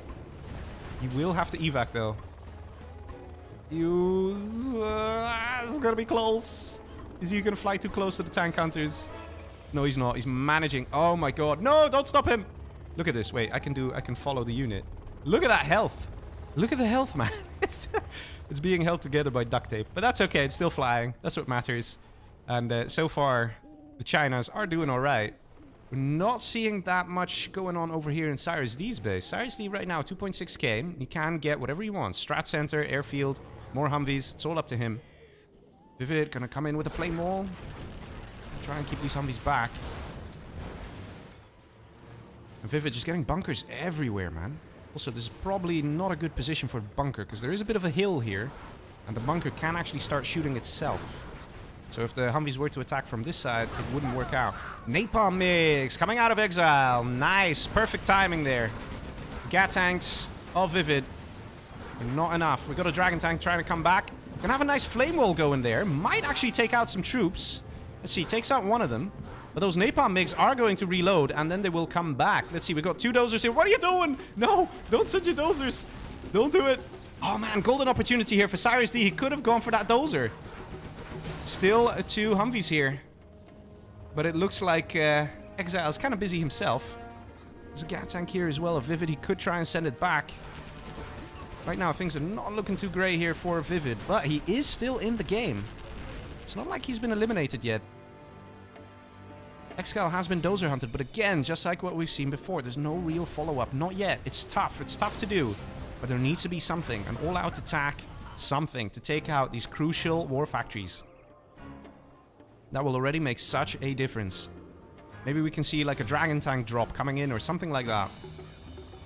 He will have to evac though. Use... it's gonna be close. Is he gonna fly too close to the tank hunters? No, he's not. He's managing. Oh my god. No, don't stop him. Look at this. Wait, I can follow the unit. Look at that health. Look at the health, man. It's being held together by duct tape. But that's okay. It's still flying. That's what matters. And so far, the Chinas are doing all right. We're not seeing that much going on over here in CirezD's base. CirezD right now, 2.6k. He can get whatever he wants. Strat center, airfield, more Humvees. It's all up to him. ViViD gonna come in with a flame wall. Try and keep these Humvees back. And ViViD just getting bunkers everywhere, man. Also, this is probably not a good position for a bunker, because there is a bit of a hill here. And the bunker can actually start shooting itself. So if the Humvees were to attack from this side, it wouldn't work out. Napalm mix coming out of ExILe. Nice. Perfect timing there. Gat tanks of ViViD. Not enough. We've got a dragon tank trying to come back. Gonna have a nice flame wall going there. Might actually take out some troops. Let's see, takes out one of them. But those napalm MiGs are going to reload, and then they will come back. Let's see, we got 2 dozers here. What are you doing? No, don't send your dozers. Don't do it. Oh man, golden opportunity here for CirezD. He could have gone for that dozer. Still 2 Humvees here. But it looks like ExILe is kind of busy himself. There's a gat tank here as well of ViViD. He could try and send it back. Right now, things are not looking too great here for ViViD. But he is still in the game. It's not like he's been eliminated yet. ExCaL has been dozer hunted, but again, just like what we've seen before, there's no real follow-up. Not yet. It's tough. It's tough to do. But there needs to be something. An all-out attack. Something to take out these crucial war factories. That will already make such a difference. Maybe we can see like a dragon tank drop coming in or something like that.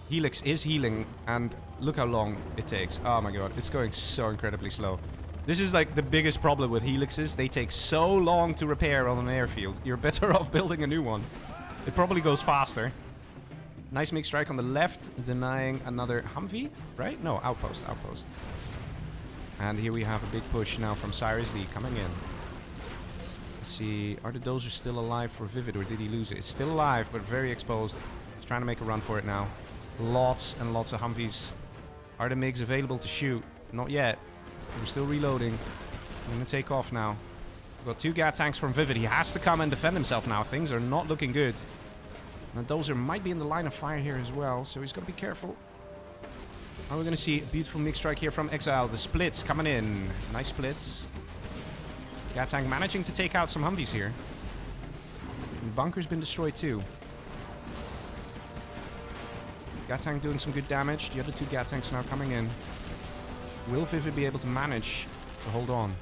Helix is healing, and look how long it takes. Oh my god, it's going so incredibly slow. This is like the biggest problem with Helixes. They take so long to repair on an airfield. You're better off building a new one. It probably goes faster. Nice MiG strike on the left, denying another Humvee, right? No, outpost, outpost. And here we have a big push now from CirezD coming in. Let's see, are the dozers still alive for ViViD, or did he lose it? It's still alive, but very exposed. He's trying to make a run for it now. Lots and lots of Humvees. Are the MiGs available to shoot? Not yet. We're still reloading. I'm gonna take off now. We've got 2 Gat tanks from ViViD. He has to come and defend himself now. Things are not looking good. And the dozer might be in the line of fire here as well, so he's got to be careful. Now we're going to see a beautiful MiG strike here from ExILe. The splits coming in. Nice splits. Gat tank managing to take out some Humvees here. And the bunker's been destroyed too. Gat tank doing some good damage. The other 2 Gat tanks now coming in. Will ViViD be able to manage to hold on?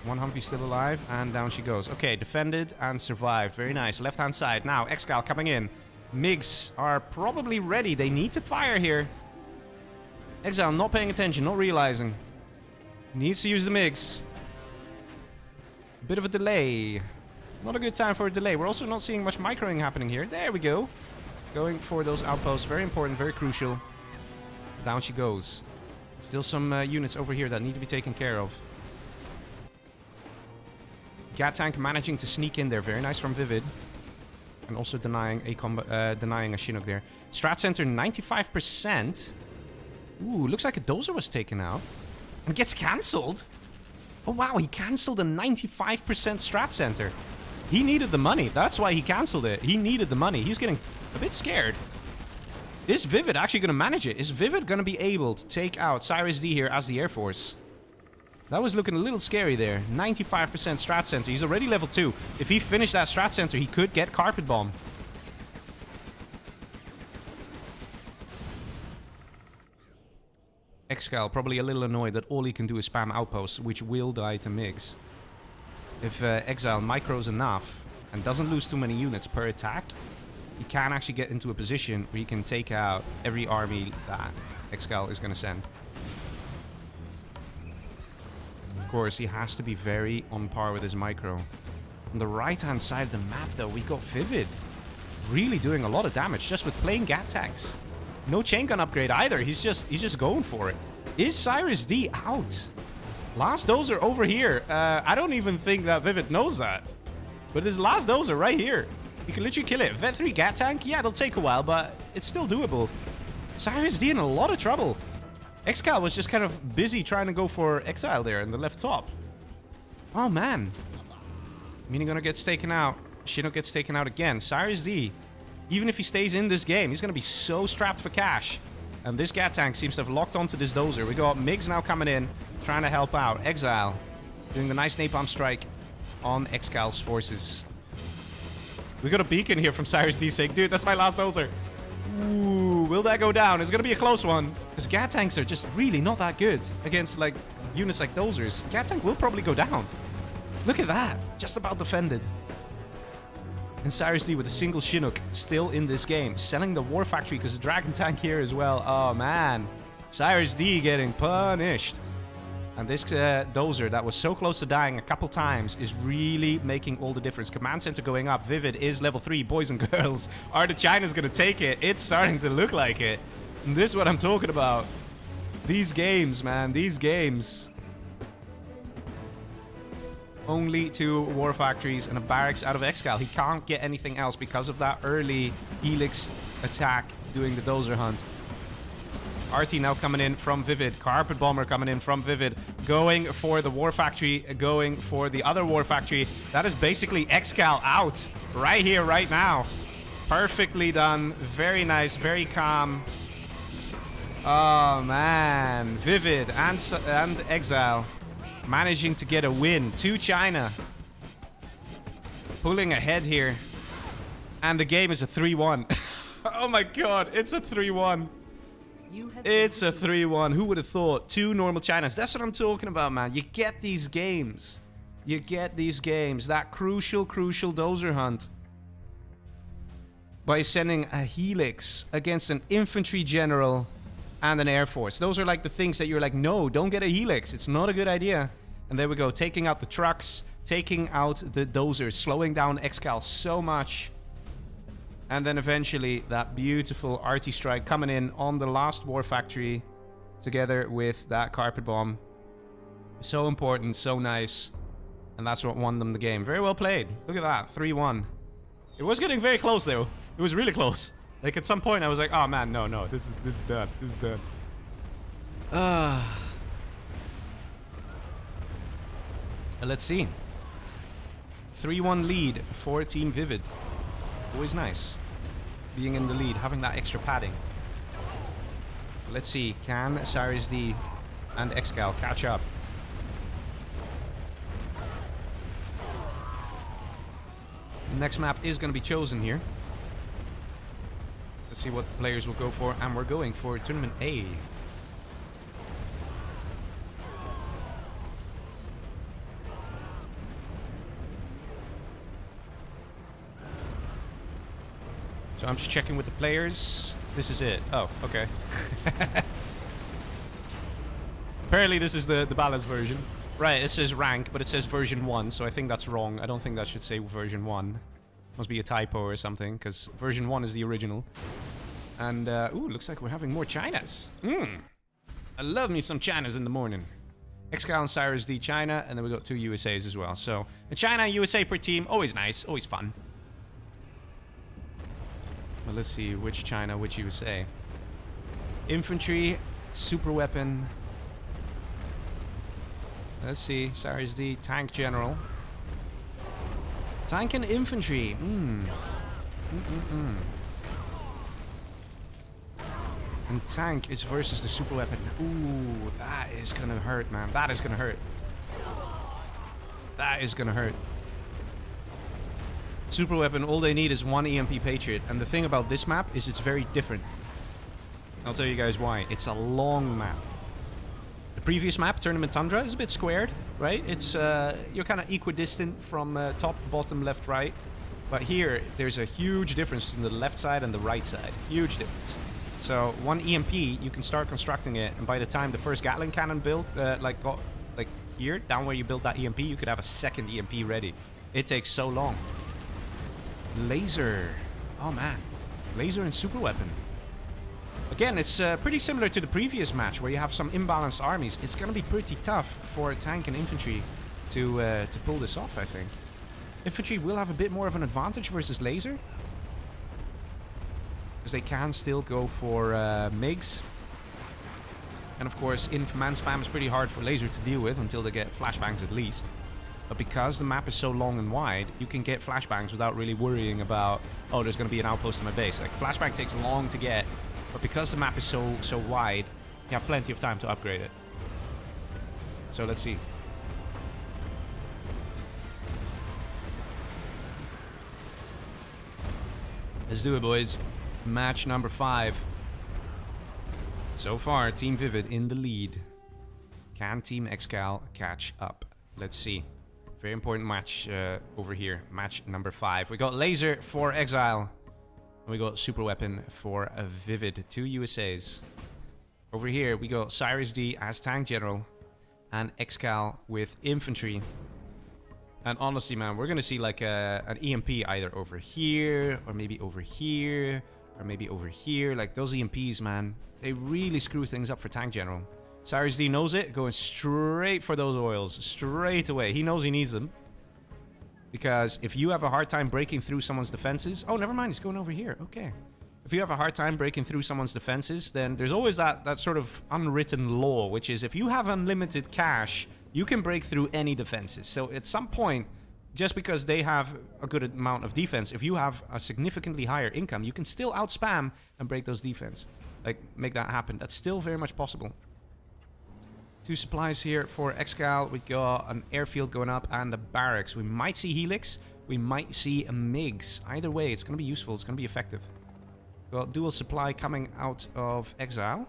1 Humvee still alive, and down she goes. Okay, defended and survived. Very nice. Left-hand side. Now, ExCaL coming in. MiGs are probably ready. They need to fire here. ExILe not paying attention, not realizing. Needs to use the MiGs. Bit of a delay. Not a good time for a delay. We're also not seeing much microing happening here. There we go. Going for those outposts. Very important, very crucial. Down she goes. Still some units over here that need to be taken care of. Gat tank managing to sneak in there. Very nice from ViViD. And also denying a Chinook there. Strat center 95%. Ooh, looks like a dozer was taken out. And gets cancelled. Oh wow, he cancelled a 95% strat center. He needed the money. That's why he cancelled it. He needed the money. He's getting a bit scared. Is ViViD actually going to manage it? Is ViViD going to be able to take out CirezD here as the Air Force? That was looking a little scary there. 95% strat center. He's already level 2. If he finished that strat center, he could get carpet bomb. ExCaL probably a little annoyed that all he can do is spam outposts, which will die to MiGs. If ExILe micros enough and doesn't lose too many units per attack, he can actually get into a position where he can take out every army that ExCaL is going to send. Of course, he has to be very on par with his micro. On the right-hand side of the map, though, we got ViViD really doing a lot of damage just with plain Gat tanks. No chain gun upgrade either. He's just going for it. Is CirezD out? Last dozer over here. I don't even think that ViViD knows that. But this last dozer right here. You can literally kill it. Vet 3 Gat tank? Yeah, it'll take a while, but it's still doable. CirezD in a lot of trouble. ExCaL was just kind of busy trying to go for ExILe there in the left top. Oh, man. Minigunner gets taken out. Chinook gets taken out again. CirezD, even if he stays in this game, he's going to be so strapped for cash. And this Gat tank seems to have locked onto this dozer. We got MiGs now coming in, trying to help out. ExILe doing the nice napalm strike on ExCaL's forces. We got a beacon here from CirezD saying, dude, that's my last dozer. Ooh, will that go down? It's gonna be a close one. Because Gat tanks are just really not that good against like units like dozers. Gat tank will probably go down. Look at that. Just about defended. And CirezD with a single Chinook still in this game. Selling the War Factory because the Dragon tank here as well. Oh man. CirezD getting punished. And this dozer that was so close to dying a couple times is really making all the difference. Command center going up. ViViD is level 3. Boys and girls. Are the Chinas going to take it? It's starting to look like it. And this is what I'm talking about. These games, man. These games. Only 2 war factories and a barracks out of ExCaL. He can't get anything else because of that early Helix attack doing the dozer hunt. RT now coming in from ViViD. Carpet Bomber coming in from ViViD. Going for the War Factory. Going for the other War Factory. That is basically ExCaL out. Right here, right now. Perfectly done. Very nice. Very calm. Oh, man. ViViD and ExILe managing to get a win. 2 China. Pulling ahead here. And the game is a 3-1. Oh, my God. It's a 3-1. It's a 3-1. Who would have thought? 2 normal Chinas. That's what I'm talking about, man. You get these games. You get these games. That crucial dozer hunt. by sending a helix against an infantry general and an air force. Those are like the things that you're like, no, don't get a helix. It's not a good idea. And there we go, taking out the trucks, taking out the dozers, slowing down ExCaL so much. And then eventually that beautiful arty strike coming in on the last war factory together with that carpet bomb. So important, so nice. And that's what won them the game. Very well played. Look at that, 3-1. It was getting very close though. It was really close. Like at some point I was like, oh man, no, this is done. This is done. Let's see. 3-1 lead for Team ViViD. Always nice. Being in the lead, having that extra padding. Let's see, can CirezD and ExCaL catch up? Next map is going to be chosen here. Let's see what the players will go for. And we're going for Tournament A. So I'm just checking with the players. This is it. Oh, okay. Apparently this is the balanced version. Right, it says rank, but it says version 1, so I think that's wrong. I don't think that should say version 1. Must be a typo or something, because version 1 is the original. And, ooh, looks like we're having more Chinas. I love me some Chinas in the morning. ExCaL and CirezD China, and then we got 2 USAs as well. So, a China and USA per team, always nice, always fun. Well, let's see, which China, which USA. Infantry, super weapon. Let's see, CirezD, tank general. Tank and infantry, And tank is versus the super weapon. Ooh, that is gonna hurt, man. That is gonna hurt. That is gonna hurt. Super weapon, all they need is 1 EMP Patriot. And the thing about this map is it's very different. I'll tell you guys why. It's a long map. The previous map, Tournament Tundra, is a bit squared, right? It's you're kind of equidistant from top, bottom, left, right. But here, there's a huge difference between the left side and the right side. Huge difference. So 1 EMP, you can start constructing it, and by the time the first Gatling cannon built, got here, down where you built that EMP, you could have a second EMP ready. It takes so long. Laser. Oh man. Laser and super weapon. Again, it's pretty similar to the previous match where you have some imbalanced armies. It's going to be pretty tough for tank and infantry to pull this off, I think. Infantry will have a bit more of an advantage versus laser. Because they can still go for MiGs. And of course, command spam is pretty hard for laser to deal with until they get flashbangs at least. But because the map is so long and wide, you can get flashbangs without really worrying about, oh, there's going to be an outpost in my base. Like, flashbang takes long to get. But because the map is so wide, you have plenty of time to upgrade it. So let's see. Let's do it, boys. Match number 5. So far, Team ViViD in the lead. Can Team ExCaL catch up? Let's see. Very important match over here. Match number 5. We got laser for ExiLe. We got super weapon for a ViViD, 2 USAs. Over here we got CirezD as tank general and ExCaL with infantry. And honestly, man, we're gonna see like an EMP either over here, or maybe over here, or maybe over here. Like those EMPs, man, they really screw things up for tank general. CirezD knows it, going straight for those oils, straight away. He knows he needs them. Because if you have a hard time breaking through someone's defenses... Oh, never mind, he's going over here. Okay. If you have a hard time breaking through someone's defenses, then there's always that sort of unwritten law, which is if you have unlimited cash, you can break through any defenses. So at some point, just because they have a good amount of defense, if you have a significantly higher income, you can still outspam and break those defense. Like, make that happen. That's still very much possible. 2 supplies here for ExCaL. We got an airfield going up and a barracks. We might see helix. We might see a MiGs. Either way, it's going to be useful. It's going to be effective. Got dual supply coming out of ExiLe.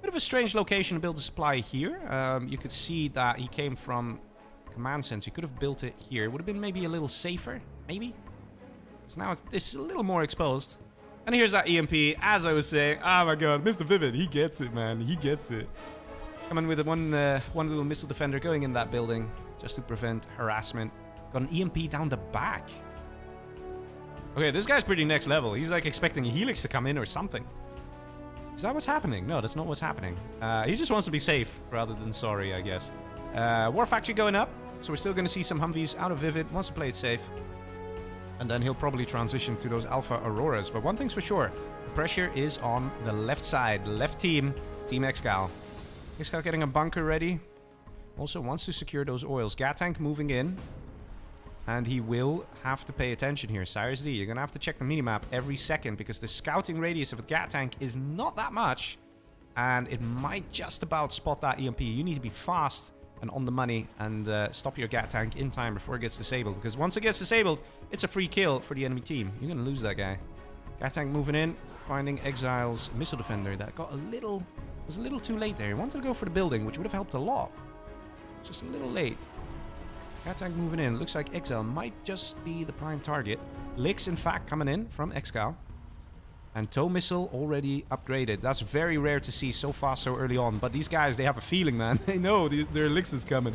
Bit of a strange location to build a supply here. You could see that he came from command center. You could have built it here. Would have been maybe a little safer. Maybe. So now this is a little more exposed. And here's that EMP, as I was saying. Oh my god, Mr. ViViD, he gets it, man. He gets it. Coming with one little missile defender going in that building, just to prevent harassment. Got an EMP down the back. Okay, this guy's pretty next level. He's like expecting a Helix to come in or something. Is that what's happening? No, that's not what's happening. He just wants to be safe rather than sorry, I guess. War Factory going up. So we're still going to see some Humvees out of ViViD. Wants to play it safe. And then he'll probably transition to those Alpha Auroras. But one thing's for sure. The pressure is on the left side. Left team. Team ExCaL. ExCaL getting a bunker ready. Also wants to secure those oils. Gat tank moving in. And he will have to pay attention here. CirezD, you're going to have to check the minimap every second, because the scouting radius of a Gat tank is not that much. And it might just about spot that EMP. You need to be fast and on the money and stop your Gat tank in time before it gets disabled. Because once it gets disabled, it's a free kill for the enemy team. You're going to lose that guy. Gat tank moving in, finding ExiLe's missile defender. That got was a little too late there. He wanted to go for the building, which would have helped a lot. Just a little late. Gat tank moving in. Looks like ExCaL might just be the prime target. Licks, in fact, coming in from ExCaL. And tow missile already upgraded. That's very rare to see so fast, so early on. But these guys, they have a feeling, man. They know their Licks is coming.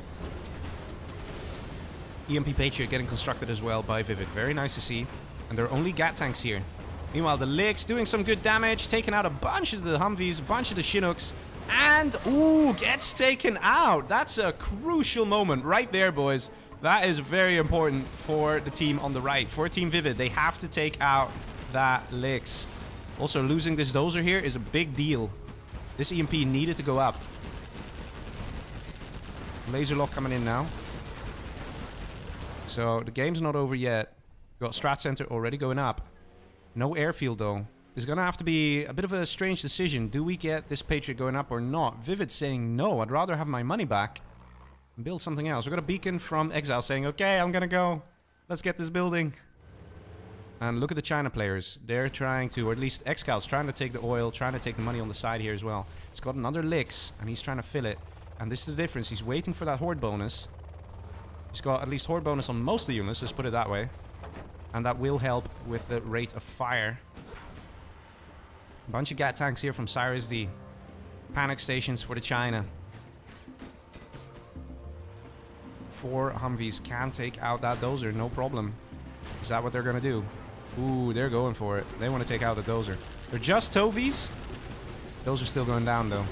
EMP Patriot getting constructed as well by ViViD. Very nice to see. And there are only Gat tanks here. Meanwhile, the Licks doing some good damage. Taking out a bunch of the Humvees, a bunch of the Chinooks. And, ooh, gets taken out. That's a crucial moment right there, boys. That is very important for the team on the right. For Team ViViD, they have to take out that Licks. Also, losing this dozer here is a big deal. This EMP needed to go up. Laser lock coming in now. So, the game's not over yet. Got Strat Center already going up. No airfield, though. It's gonna have to be a bit of a strange decision. Do we get this Patriot going up or not? ViViD saying no. I'd rather have my money back and build something else. We got a beacon from ExILE saying, okay, I'm gonna go. Let's get this building. And look at the China players. They're trying to, or at least ExCal's trying to take the oil, trying to take the money on the side here as well. He's got another Licks, and he's trying to fill it. And this is the difference. He's waiting for that Horde bonus. He's got at least Horde bonus on most of the units, let's put it that way. And that will help with the rate of fire. Bunch of Gat tanks here from CirezD. Panic stations for the China. 4 Humvees can take out that dozer, no problem. Is that what they're gonna do? Ooh, they're going for it. They want to take out the dozer. They're just Tovies. Those are still going down, though.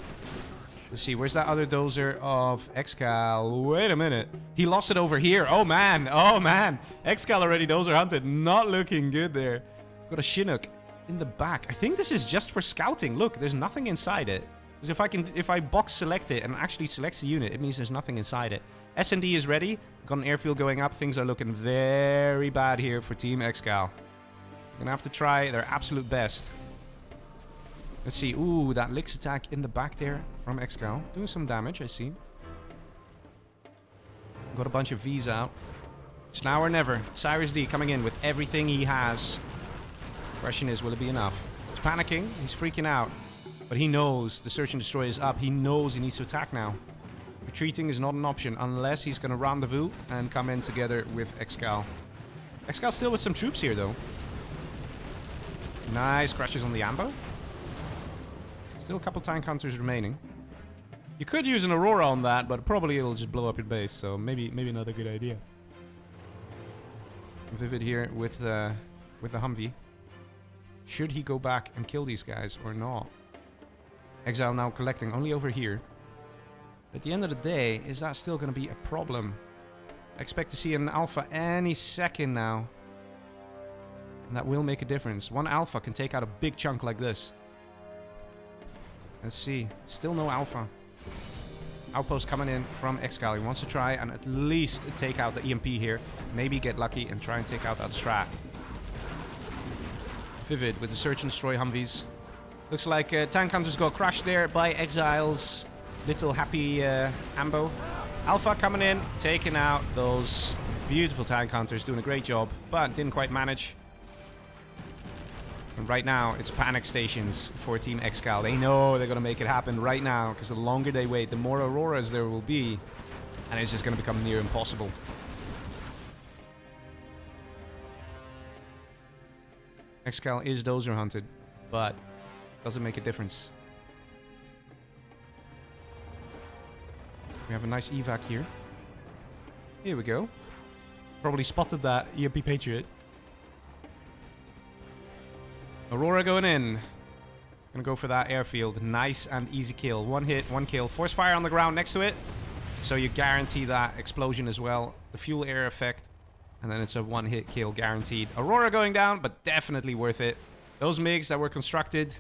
Let's see, where's that other dozer of ExCaL? Wait a minute. He lost it over here. Oh, man. Oh, man. ExCaL already dozer hunted. Not looking good there. Got a Chinook in the back. I think this is just for scouting. Look, there's nothing inside it. Because if I box select it and actually selects the unit, it means there's nothing inside it. S&D is ready. Got an airfield going up. Things are looking very bad here for Team ExCaL. Gonna have to try their absolute best. Let's see. Ooh, that Licks attack in the back there from ExCaL. Doing some damage, I see. Got a bunch of V's out. It's now or never. CirezD coming in with everything he has. Question is, will it be enough? He's panicking. He's freaking out. But he knows the search and destroy is up. He knows he needs to attack now. Retreating is not an option unless he's going to rendezvous and come in together with ExCaL. ExCaL still with some troops here, though. Nice crashes on the Ambo. Still a couple tank hunters remaining. You could use an Aurora on that, but probably it'll just blow up your base, so maybe not a good idea. ViViD here with the Humvee. Should he go back and kill these guys or not? ExILE now collecting only over here. At the end of the day, is that still going to be a problem? I expect to see an Alpha any second now. And that will make a difference. One Alpha can take out a big chunk like this. Let's see. Still no Alpha. Outpost coming in from ExCaL. He wants to try and at least take out the EMP here. Maybe get lucky and try and take out that strat. ViViD with the search and destroy Humvees. Looks like tank hunters got crushed there by ExILE's little happy Ambo. Alpha coming in, taking out those beautiful tank hunters, doing a great job, but didn't quite manage. And right now, it's panic stations for Team ExCaL. They know they're going to make it happen right now, because the longer they wait, the more Auroras there will be, and it's just going to become near impossible. ExCaL is dozer hunted, but doesn't make a difference. We have a nice evac here. Here we go. Probably spotted that EMP Patriot. Aurora going in. Gonna go for that airfield. Nice and easy kill. One hit, one kill. Force fire on the ground next to it. So you guarantee that explosion as well. The fuel air effect. And then it's a one hit kill guaranteed. Aurora going down, but definitely worth it. Those MiGs that were constructed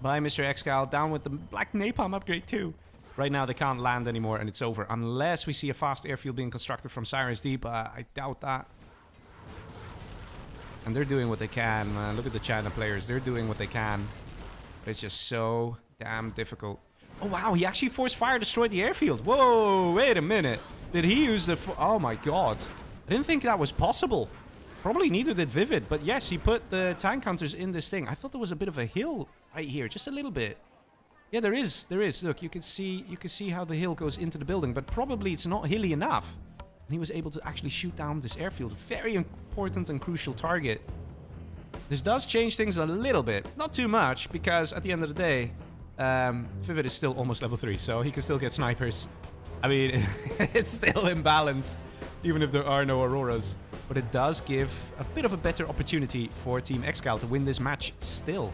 by Mr. ExCaL down with the Black Napalm upgrade too. Right now they can't land anymore and it's over. Unless we see a fast airfield being constructed from CirezD, but I doubt that. And they're doing what they can, man. Look at the China players. They're doing what they can. But it's just so damn difficult. Oh, wow. He actually forced fire destroyed the airfield. Whoa, wait a minute. Did he use the... Oh, my God. I didn't think that was possible. Probably neither did ViViD. But yes, he put the tank counters in this thing. I thought there was a bit of a hill right here. Just a little bit. Yeah, there is. There is. Look, you can see how the hill goes into the building. But probably it's not hilly enough. And he was able to actually shoot down this airfield. Very important and crucial target. This does change things a little bit. Not too much, because at the end of the day, ViViD is still almost level 3, so he can still get snipers. I mean, it's still imbalanced, even if there are no Auroras. But it does give a bit of a better opportunity for Team ExCaL to win this match still.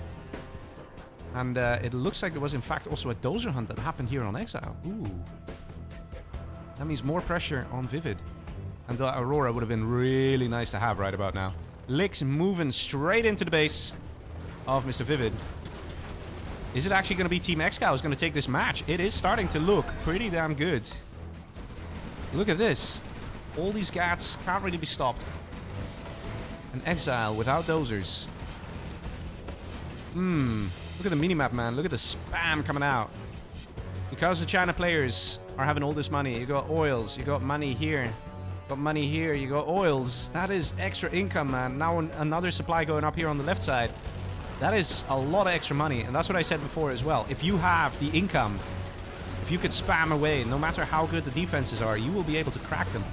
And it looks like there was, in fact, also a dozer hunt that happened here on ExILE. Ooh. That means more pressure on ViViD. And the Aurora would have been really nice to have right about now. Licks moving straight into the base of Mr. ViViD. Is it actually going to be Team ExCaL who's going to take this match? It is starting to look pretty damn good. Look at this. All these gats can't really be stopped. And ExILE without dozers. Look at the minimap, man. Look at the spam coming out. Because the China players are having all this money. You got oils, you got money here, got money here, you got oils. That is extra income, man. Now another supply going up here on the left side. That is a lot of extra money, and that's what I said before as well. If you have the income, if you could spam away, no matter how good the defenses are, you will be able to crack them.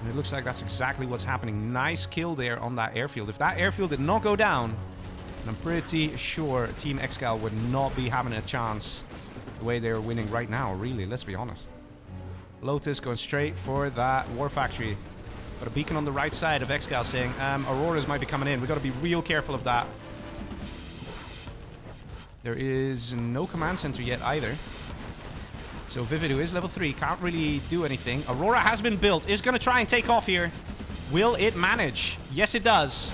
And it looks like that's exactly what's happening. Nice kill there on that airfield. If that airfield did not go down, I'm pretty sure Team ExCaL would not be having a chance the way they're winning right now, really, let's be honest. Lotus going straight for that war factory. Got a beacon on the right side of ExCaL saying Auroras might be coming in. We got to be real careful of that. There is no command center yet either. So ViViD, who is level 3, can't really do anything. Aurora has been built, is going to try and take off here. Will it manage? Yes, it does.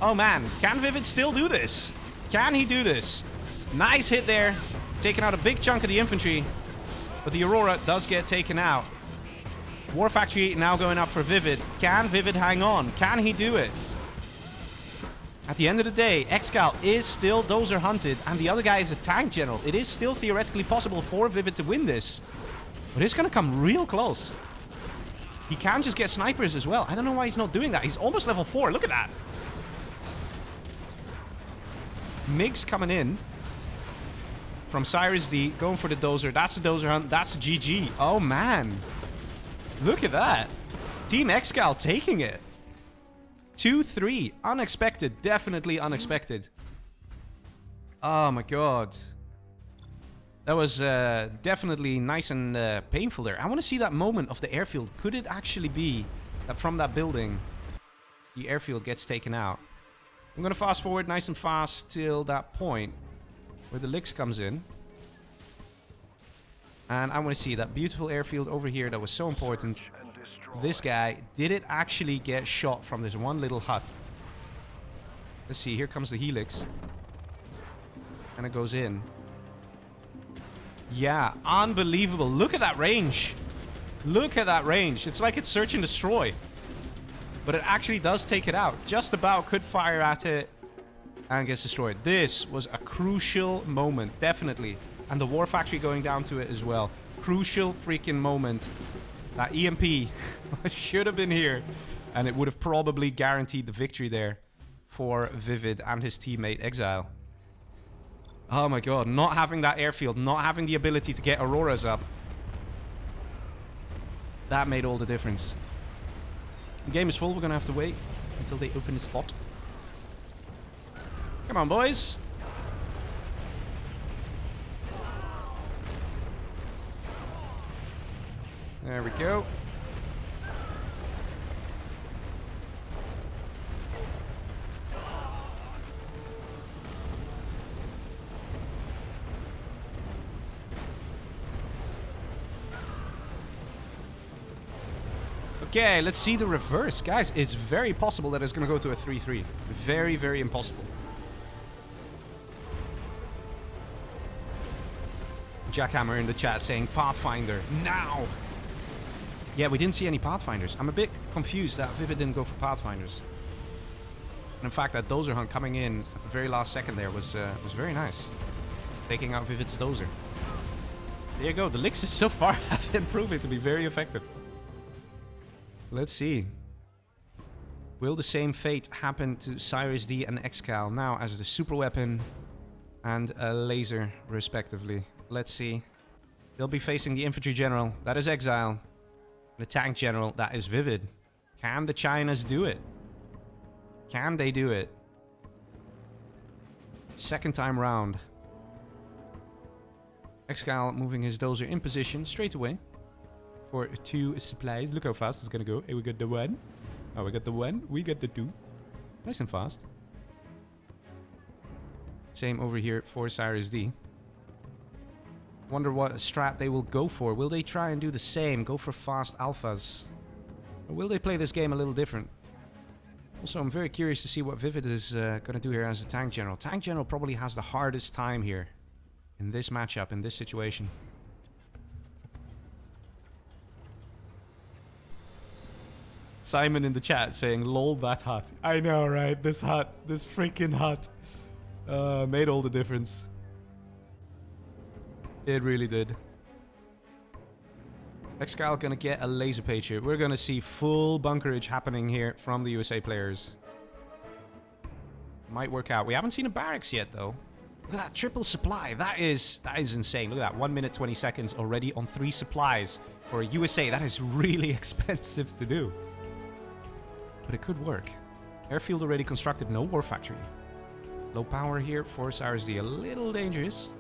Oh man, can ViViD still do this? Can he do this? Nice hit there. Taking out a big chunk of the infantry. But the Aurora does get taken out. War Factory now going up for ViViD. Can ViViD hang on? Can he do it? At the end of the day, ExCaL is still dozer hunted, and the other guy is a tank general. It is still theoretically possible for ViViD to win this. But it's going to come real close. He can just get snipers as well. I don't know why he's not doing that. He's almost level 4. Look at that. MiGs coming in from CirezD, going for the dozer. That's a dozer hunt. That's a GG. Oh, man. Look at that. Team ExCaL taking it. 2-3. Unexpected. Definitely unexpected. Oh, my God. That was definitely nice and painful there. I want to see that moment of the airfield. Could it actually be that from that building, the airfield gets taken out? I'm going to fast forward nice and fast till that point where the Licks comes in. And I want to see that beautiful airfield over here that was so important. This guy, did it actually get shot from this one little hut? Let's see, here comes the Helix. And it goes in. Yeah, unbelievable. Look at that range. Look at that range. It's like it's search and destroy. But it actually does take it out. Just about could fire at it and gets destroyed. This was a crucial moment, definitely. And the War Factory going down to it as well. Crucial freaking moment. That EMP should have been here. And it would have probably guaranteed the victory there for ViViD and his teammate ExILE. Oh my God, not having that airfield, not having the ability to get Auroras up. That made all the difference. The game is full, we're gonna have to wait until they open the spot. Come on, boys. There we go. Okay, let's see the reverse. Guys, it's very possible that it's going to go to a 3-3. Very, very impossible. Jackhammer in the chat saying Pathfinder now. Yeah, we didn't see any Pathfinders. I'm a bit confused that ViViD didn't go for Pathfinders. And in fact, that Dozer hunt coming in at the very last second there was very nice. Taking out ViViD's Dozer. There you go. The licks so far have been proving to be very effective. Let's see. Will the same fate happen to CirezD and ExCaL now as the super weapon and a laser, respectively? Let's see. They'll be facing the infantry general. That is ExiLe. The tank general. That is ViViD. Can the Chinas do it? Can they do it? Second time round. ExCaL moving his dozer in position straight away. For 2 supplies. Look how fast it's gonna go. Hey, we got the 1. Oh, we got the 1. We got the 2. Nice and fast. Same over here for CirezD. Wonder what strat they will go for. Will they try and do the same? Go for fast alphas? Or will they play this game a little different? Also, I'm very curious to see what ViViD is gonna do here as a tank general. Tank general probably has the hardest time here. In this matchup, in this situation. Simon in the chat saying, lol, that hut. I know, right? This hut. This freaking hut. Made all the difference. It really did. ExCaL gonna get a laser page here. We're gonna see full bunkerage happening here from the USA players. Might work out. We haven't seen a barracks yet, though. Look at that triple supply. That is insane. Look at that. 1 minute, 20 seconds already on 3 supplies. For USA, that is really expensive to do. But it could work. Airfield already constructed, no war factory. Low power here for CirezD, a little dangerous.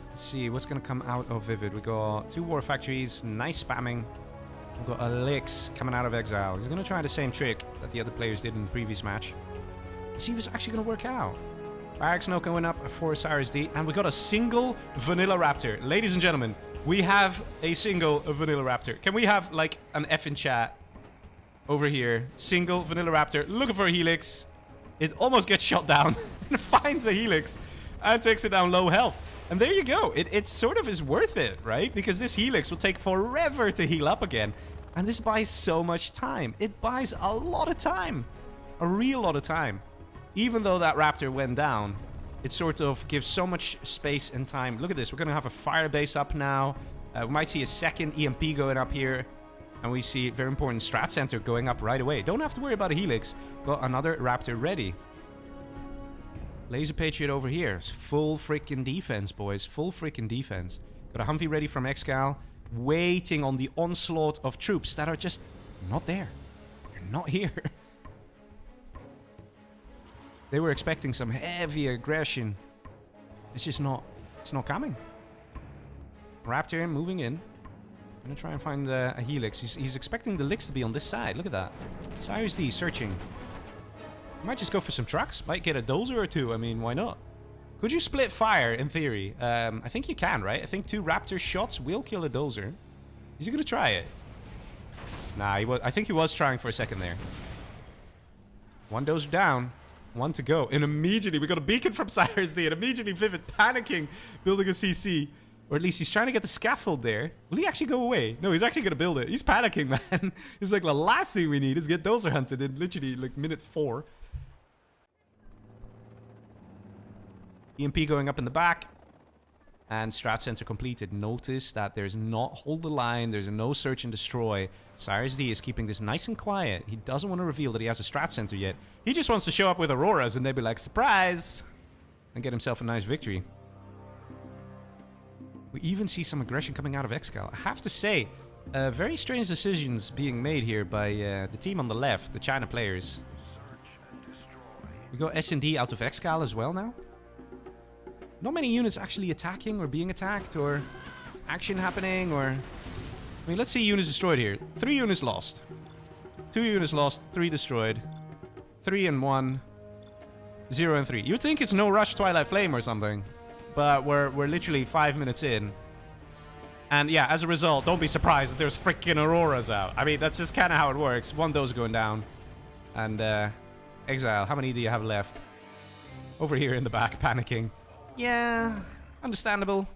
Let's see what's going to come out of ViViD. We got 2 war factories, nice spamming. We've got a Licks coming out of ExiLe. He's going to try the same trick that the other players did in the previous match. Let's see if it's actually going to work out. Barracks no going up for CirezD, and we got a single Vanilla Raptor. Ladies and gentlemen, we have a single Vanilla Raptor. Can we have like an F in chat? Over here, single Vanilla Raptor, looking for a Helix. It almost gets shot down and finds a Helix and takes it down low health. And there you go. It sort of is worth it, right? Because this Helix will take forever to heal up again. And this buys so much time. It buys a lot of time. A real lot of time. Even though that Raptor went down, it sort of gives so much space and time. Look at this. We're going to have a fire base up now. We might see a second EMP going up here. And we see very important strat center going up right away. Don't have to worry about a Helix. Got another Raptor ready. Laser Patriot over here. It's full freaking defense, boys. Full freaking defense. Got a Humvee ready from ExCaL. Waiting on the onslaught of troops that are just not there. They're not here. They were expecting some heavy aggression. It's just not. It's not coming. Raptor moving in. I'm gonna try and find a Helix. He's expecting the Licks to be on this side. Look at that. CirezD searching. Might just go for some trucks. Might get a dozer or 2. I mean, why not? Could you split fire, in theory? I think you can, right? I think 2 Raptor shots will kill a dozer. Is he gonna try it? Nah, I think he was trying for a second there. 1 dozer down. 1 to go. And immediately, we got a beacon from CirezD. And immediately, ViViD panicking, building a CC. Or at least he's trying to get the scaffold there. Will he actually go away? No, he's actually going to build it. He's panicking, man. He's like, the last thing we need is get dozer hunted in literally like minute 4. EMP going up in the back. And strat center completed. Notice that there's not hold the line. There's no search and destroy. CirezD is keeping this nice and quiet. He doesn't want to reveal that he has a strat center yet. He just wants to show up with Auroras and they'd be like, surprise! And get himself a nice victory. We even see some aggression coming out of ExCaL. I have to say, very strange decisions being made here by the team on the left, the China players. We got S&D out of ExCaL as well now. Not many units actually attacking or being attacked or action happening or... I mean, let's see units destroyed here. 3 units lost. 2 units lost, 3 destroyed. 3 and 1. 0 and 3. You'd think it's no rush Twilight Flame or something. But we're literally 5 minutes in. And yeah, as a result, don't be surprised that there's freaking Auroras out. I mean, that's just kind of how it works. One dose going down. And Exile, how many do you have left? Over here in the back, panicking. Yeah, understandable.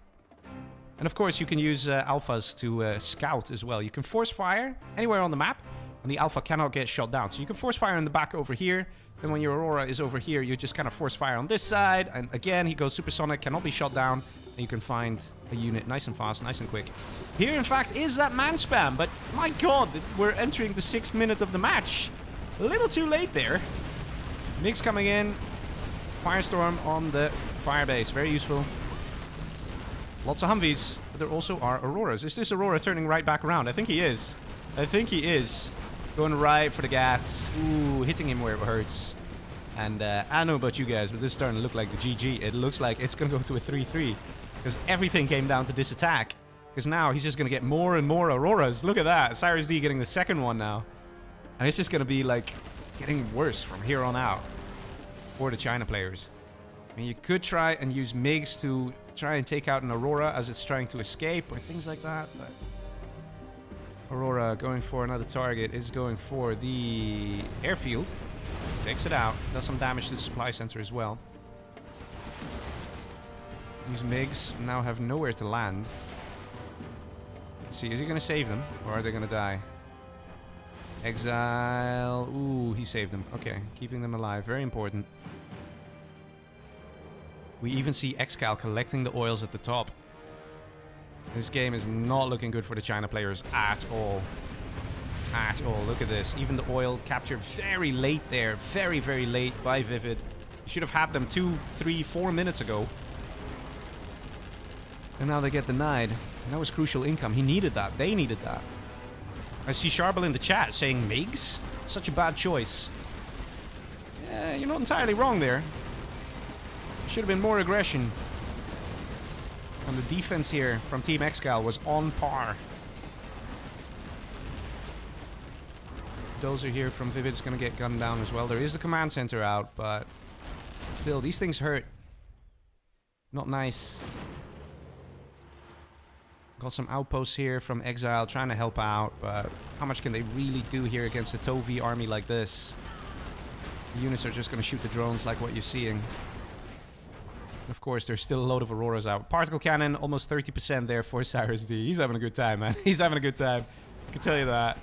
And of course, you can use alphas to scout as well. You can force fire anywhere on the map, and the alpha cannot get shot down. So you can force fire in the back over here. Then when your Aurora is over here, you just kind of force fire on this side. And again, he goes supersonic, cannot be shot down. And you can find a unit nice and fast, nice and quick. Here, in fact, is that man spam. But my god, we're entering the 6th minute of the match. A little too late there. Mix coming in. Firestorm on the firebase. Very useful. Lots of Humvees, but there also are Auroras. Is this Aurora turning right back around? I think he is. I think he is. Going right for the Gats. Ooh, hitting him where it hurts. And I don't know about you guys, but this is starting to look like the GG. It looks like it's going to go to a 3-3. Because everything came down to this attack. Because now he's just going to get more and more Auroras. Look at that. CirezD getting the second one now. And it's just going to be like getting worse from here on out. For the China players. I mean, you could try and use MiGs to try and take out an Aurora as it's trying to escape or things like that, but Aurora going for another target is going for the airfield. Takes it out. Does some damage to the supply center as well. These MiGs now have nowhere to land. Let's see, is he going to save them or are they going to die? Exile. Ooh, he saved them. Okay, keeping them alive. Very important. We even see ExCaL collecting the oils at the top. This game is not looking good for the China players at all. At all. Look at this. Even the oil captured very late there. Very, very late by ViViD. You should have had them 2, 3, 4 minutes ago. And now they get denied. And that was crucial income. He needed that. They needed that. I see Sharble in the chat saying MiGs? Such a bad choice. Yeah, you're not entirely wrong there. Should have been more aggression. And the defense here from Team ExCaL was on par. Dozer here from ViViD is going to get gunned down as well. There is the command center out, but still, these things hurt. Not nice. Got some outposts here from Exile trying to help out, but how much can they really do here against a Tovi army like this? The units are just going to shoot the drones like what you're seeing. Of course, there's still a load of Auroras out. Particle cannon, almost 30% there for CirezD. He's having a good time, man. He's having a good time. I can tell you that.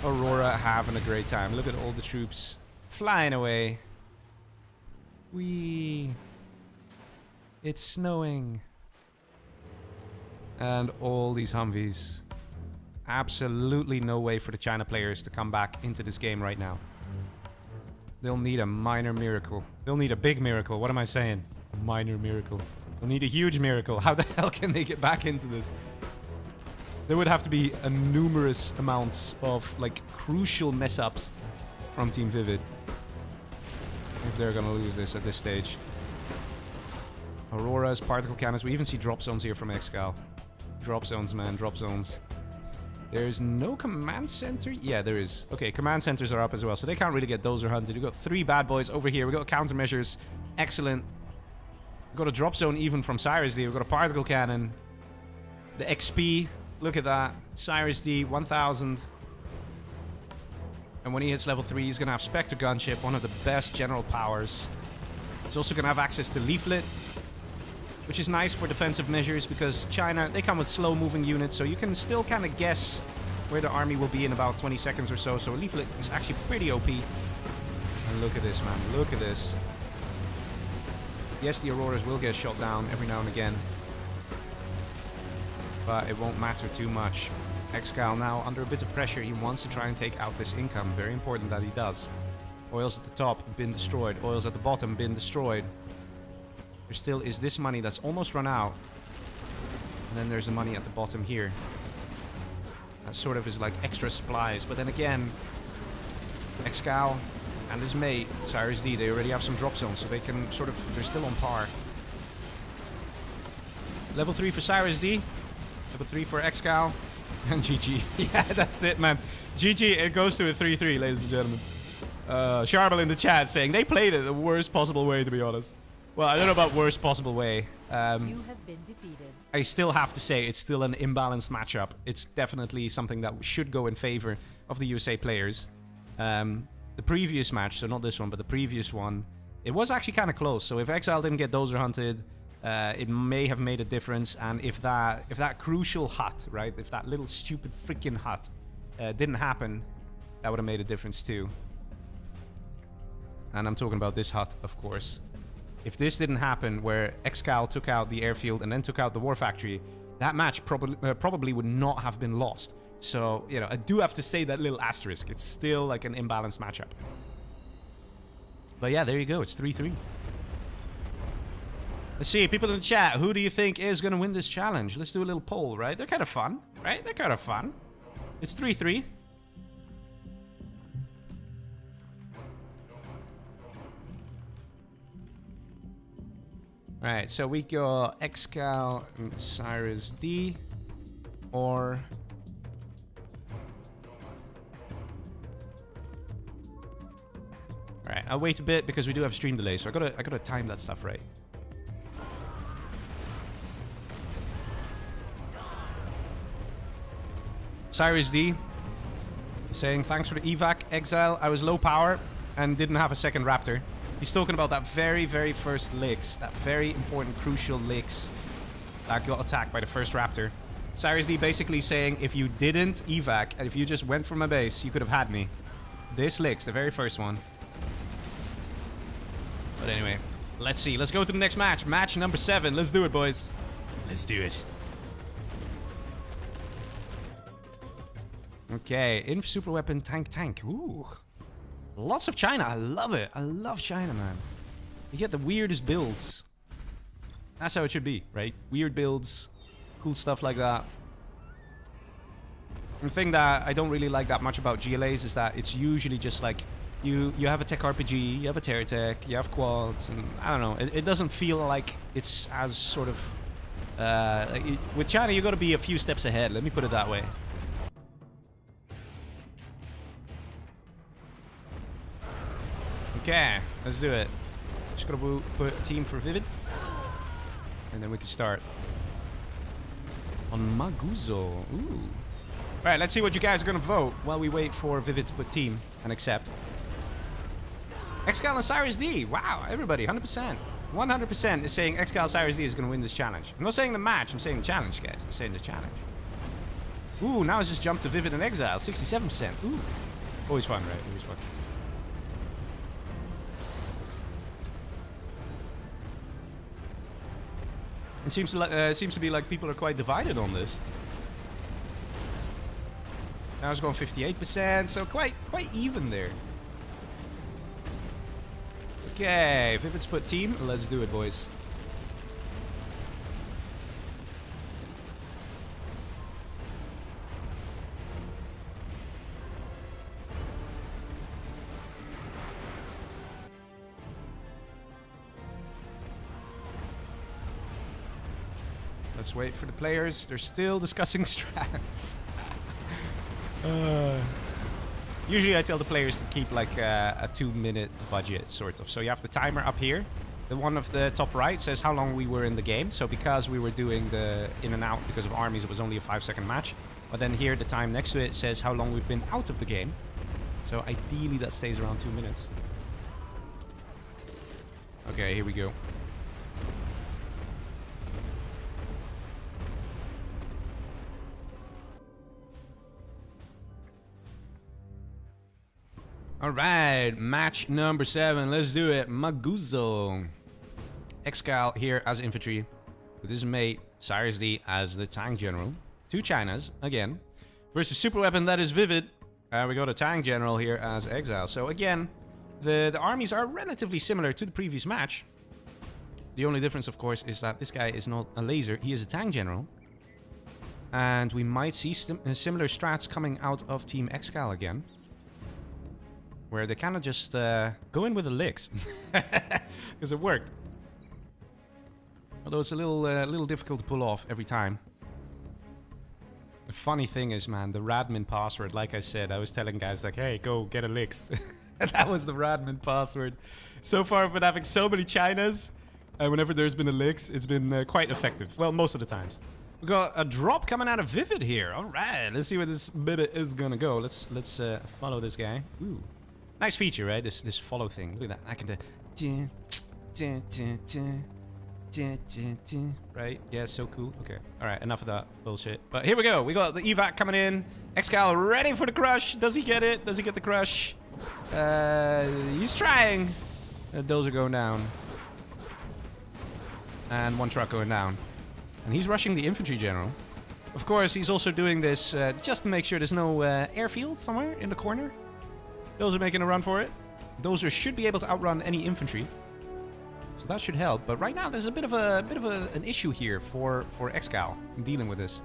Aurora having a great time. Look at all the troops flying away. Whee! It's snowing. And all these Humvees. Absolutely no way for the China players to come back into this game right now. They'll need a minor miracle. They'll need a big miracle. What am I saying? A minor miracle. They'll need a huge miracle. How the hell can they get back into this? There would have to be a numerous amounts of, like, crucial mess-ups from Team ViViD. If they're gonna lose this at this stage. Auroras, particle cannons. We even see drop zones here from ExCaL. Drop zones, man. Drop zones. There's no command center? Yeah, there is. Okay, command centers are up as well, so they can't really get dozer hunted. We've got 3 bad boys over here. We've got countermeasures. Excellent. We've got a drop zone even from CirezD. We've got a particle cannon. The XP. Look at that. CirezD, 1000. And when he hits level 3, he's going to have Spectre Gunship, one of the best general powers. He's also going to have access to Leaflet, which is nice for defensive measures because China, they come with slow-moving units, so you can still kind of guess where the army will be in about 20 seconds or so. So Leaflet is actually pretty OP. And look at this, man. Look at this. Yes, the Auroras will get shot down every now and again, but it won't matter too much. ExCaL now under a bit of pressure. He wants to try and take out this income. Very important that he does. Oils at the top, been destroyed. Oils at the bottom, been destroyed. There still is this money that's almost run out. And then there's the money at the bottom here. That sort of is like extra supplies. But then again, ExCaL and his mate, CirezD, they already have some drop zones, so they can sort of... They're still on par. Level 3 for CirezD. Level 3 for ExCaL. And GG. Yeah, that's it, man. GG, it goes to a 3-3, ladies and gentlemen. Charbel in the chat saying they played it the worst possible way, to be honest. Well, I don't know about worst possible way. You have been defeated. I still have to say it's still an imbalanced matchup. It's definitely something that should go in favor of the USA players. The previous match, so not this one, but the previous one, it was actually kind of close. So if ExILe didn't get dozer hunted, it may have made a difference. And if that crucial hut, right, if that little stupid freaking hut didn't happen, that would have made a difference too. And I'm talking about this hut, of course. If this didn't happen, where ExCaL took out the airfield and then took out the war factory, that match probably would not have been lost. So, you know, I do have to say that little asterisk. It's still like an imbalanced matchup. But yeah, there you go. It's 3-3. Let's see, people in the chat, who do you think is going to win this challenge? Let's do a little poll, right? They're kind of fun, right? They're kind of fun. It's 3-3. Alright, so we go ExCaL and CirezD, or... Alright, I'll wait a bit because we do have stream delay, so I gotta time that stuff right. CirezD saying, thanks for the evac, ExILe. I was low power and didn't have a second raptor. He's talking about that very, very first licks. That very important, crucial licks that got attacked by the first raptor. CirezD basically saying, if you didn't evac, and if you just went for my base, you could have had me. This licks, the very first one. But anyway, let's see. Let's go to the next match. Match number 7. Let's do it, boys. Let's do it. Okay, Inf super weapon tank. Ooh. Lots of China. I love it. I love China, man. You get the weirdest builds. That's how it should be, right? Weird builds. Cool stuff like that. The thing that I don't really like that much about GLAs is that it's usually just like you have a tech RPG, you have a terror tech, you have quads, and I don't know. It doesn't feel like it's as sort of... with China, you got to be a few steps ahead. Let me put it that way. Okay, let's do it. Just gotta put a team for ViViD. And then we can start. On Maguzo. Ooh. Alright, let's see what you guys are gonna vote while we wait for ViViD to put team and accept. ExCaL and CirezD. Wow, everybody, 100%. 100% is saying ExCaL CirezD is gonna win this challenge. I'm not saying the match, I'm saying the challenge, guys. I'm saying the challenge. Ooh, now it's just jumped to ViViD and ExILe. 67%. Ooh. Always fun, right? Always fun. It seems to be like people are quite divided on this. Now it's going 58%, so quite even there. Okay, ViViD's put team. Let's do it, boys. Let's wait for the players. They're still discussing strats. Usually I tell the players to keep like a 2-minute budget, sort of. So you have the timer up here. The one of the top right says how long we were in the game. So because we were doing the in and out because of armies, it was only a 5-second match. But then here, the time next to it says how long we've been out of the game. So ideally that stays around 2 minutes. Okay, here we go. Alright, match number 7. Let's do it. Maguzo. ExCaL here as infantry. With his mate, CirezD as the tank general. 2 Chinas, again. Versus super weapon, that is ViViD. We got a tank general here as ExILe. So again, the armies are relatively similar to the previous match. The only difference, of course, is that this guy is not a laser. He is a tank general. And we might see similar strats coming out of Team ExCaL again. where they kind of just go in with the licks. Because it worked. Although it's a little difficult to pull off every time. The funny thing is, man, the Radmin password, like I said, I was telling guys like, hey, go get a licks. That was the Radmin password. So far I've been having so many Chinas, and whenever there's been a licks, it's been quite effective. Well, most of the times. We got a drop coming out of ViViD here. All right, let's see where this bit is gonna go. Let's follow this guy. Ooh, nice feature, right? This follow thing. Look at that. I can do. Right? Yeah, so cool. Okay. All right, enough of that bullshit. But here we go. We got the evac coming in. ExCaL ready for the crush. Does he get it? Does he get the crush? He's trying. Those are going down. And one truck going down. And he's rushing the infantry general. Of course, he's also doing this just to make sure there's no airfield somewhere in the corner. Those are making a run for it. Those should be able to outrun any infantry. So that should help. But right now, there's a bit of an issue here for ExCaL in dealing with this.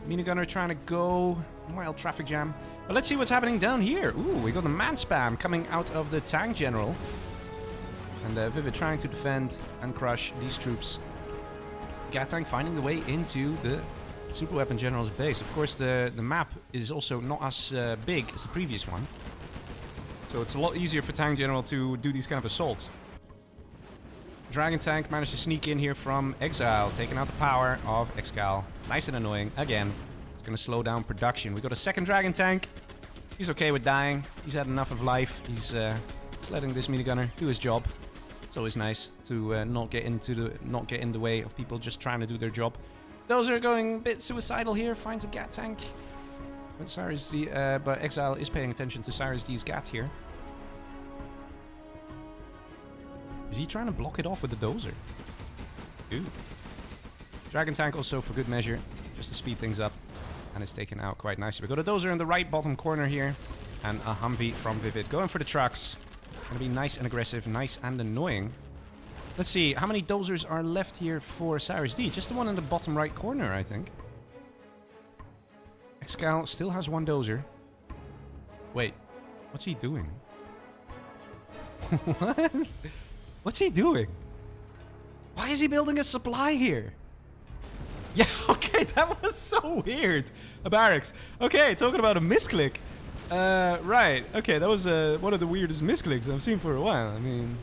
Minigunner trying to go. Mild traffic jam. But let's see what's happening down here. Ooh, we got the man spam coming out of the tank general. And ViViD trying to defend and crush these troops. Gat tank finding the way into the super weapon general's base. Of course, the map is also not as big as the previous one. So it's a lot easier for tank general to do these kind of assaults. Dragon tank managed to sneak in here from ExiLe, taking out the power of ExCaL. Nice and annoying. Again, it's going to slow down production. We got a second dragon tank. He's okay with dying. He's had enough of life. He's letting this minigunner do his job. It's always nice to not get in the way of people just trying to do their job. Those are going a bit suicidal here. Finds a Gat tank. But but ExiLe is paying attention to CirezD's Gat here. Is he trying to block it off with the dozer? Ooh. Dragon tank also for good measure, just to speed things up. And it's taken out quite nicely. We got a dozer in the right bottom corner here. And a Humvee from ViViD. Going for the trucks. Gonna be nice and aggressive, nice and annoying. Let's see, how many dozers are left here for CirezD? Just the one in the bottom right corner, I think. ExCaL still has one dozer. Wait, what's he doing? What? What's he doing? Why is he building a supply here? Yeah, okay, that was so weird. A barracks. Okay, talking about a misclick. Right. Okay, that was one of the weirdest misclicks I've seen for a while. I mean,